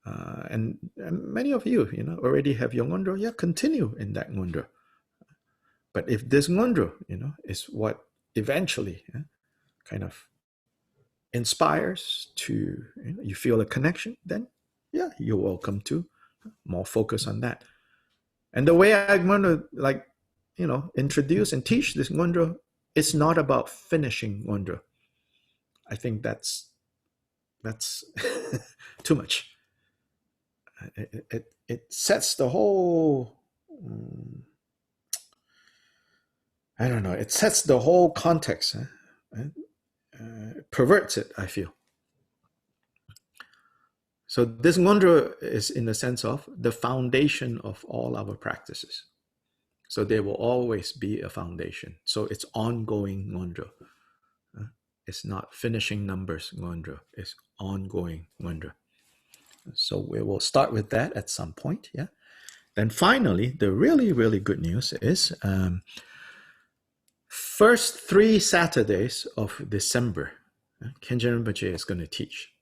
And many of you, already have your Ngondro. Yeah, continue in that Ngondro. But if this Ngondro, is what eventually kind of inspires to, you feel a connection, then yeah, you're welcome to more focus on that. And the way I'm going to introduce and teach this Ngondro, it's not about finishing Ngondro. I think that's too much. It sets the whole, I don't know, it sets the whole context, perverts it, I feel. So this Ngondro is in the sense of the foundation of all our practices. So there will always be a foundation. So it's ongoing Ngondro. It's not finishing numbers Ngondro. It's ongoing Ngondro. So we will start with that at some point. Yeah. Then finally, the really, really good news is first 3 Saturdays of December, Khenchen Rinpoche is going to teach.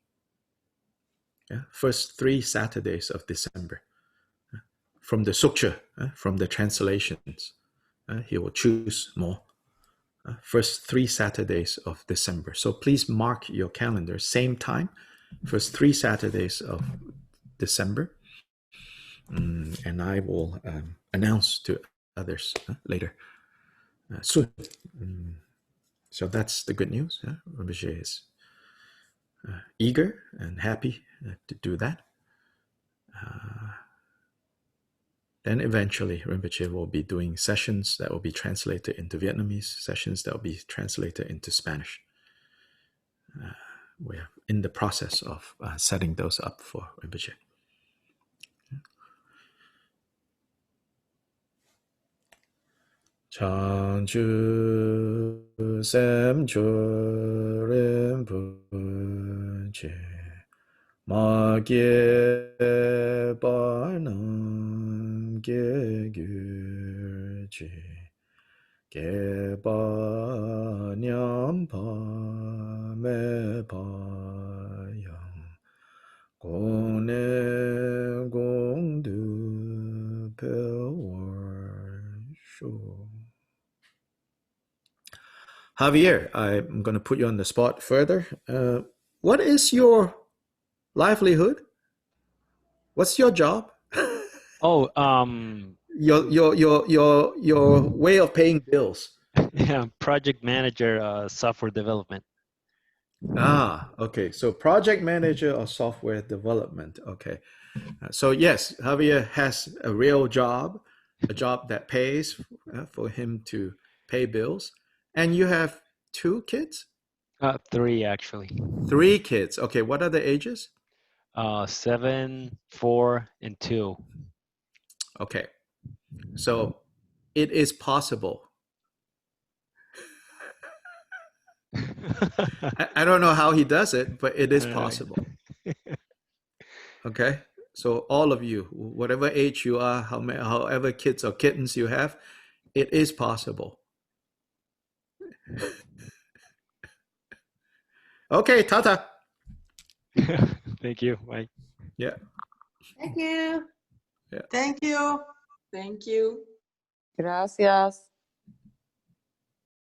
Yeah, first 3 Saturdays of December. From the suksha, from the translations, he will choose more. First 3 Saturdays of December. So please mark your calendar. Same time, first 3 Saturdays of December. And I will announce to others later soon. So that's the good news. Rinpoche is eager and happy to do that. Then eventually Rinpoche will be doing sessions that will be translated into Vietnamese, sessions that will be translated into Spanish. We're in the process of setting those up for Rinpoche. Changchu Semcho Rinpoche Ma Ge Ba Nam Ge Gyur Che Ge Ba Nyam Pa Me Pa Yang Gong Ne Gong Du Pe War Shu. Javier, I'm going to put you on the spot further. What is your livelihood? What's your job? Oh, your way of paying bills. yeah, project manager, software development. Ah, okay. So project manager of software development. Okay. So yes, Javier has a real job, a job that pays for him to pay bills. And you have 2 kids? 3 actually. 3 kids. Okay. What are the ages? 7, 4, and 2. Okay. So it is possible. I don't know how he does it, but it is possible. Okay. So all of you, whatever age you are, however kids or kittens you have, it is possible. Okay, Tata. Thank you. Bye. Yeah. Thank you. Yeah. Thank you. Thank you. Gracias.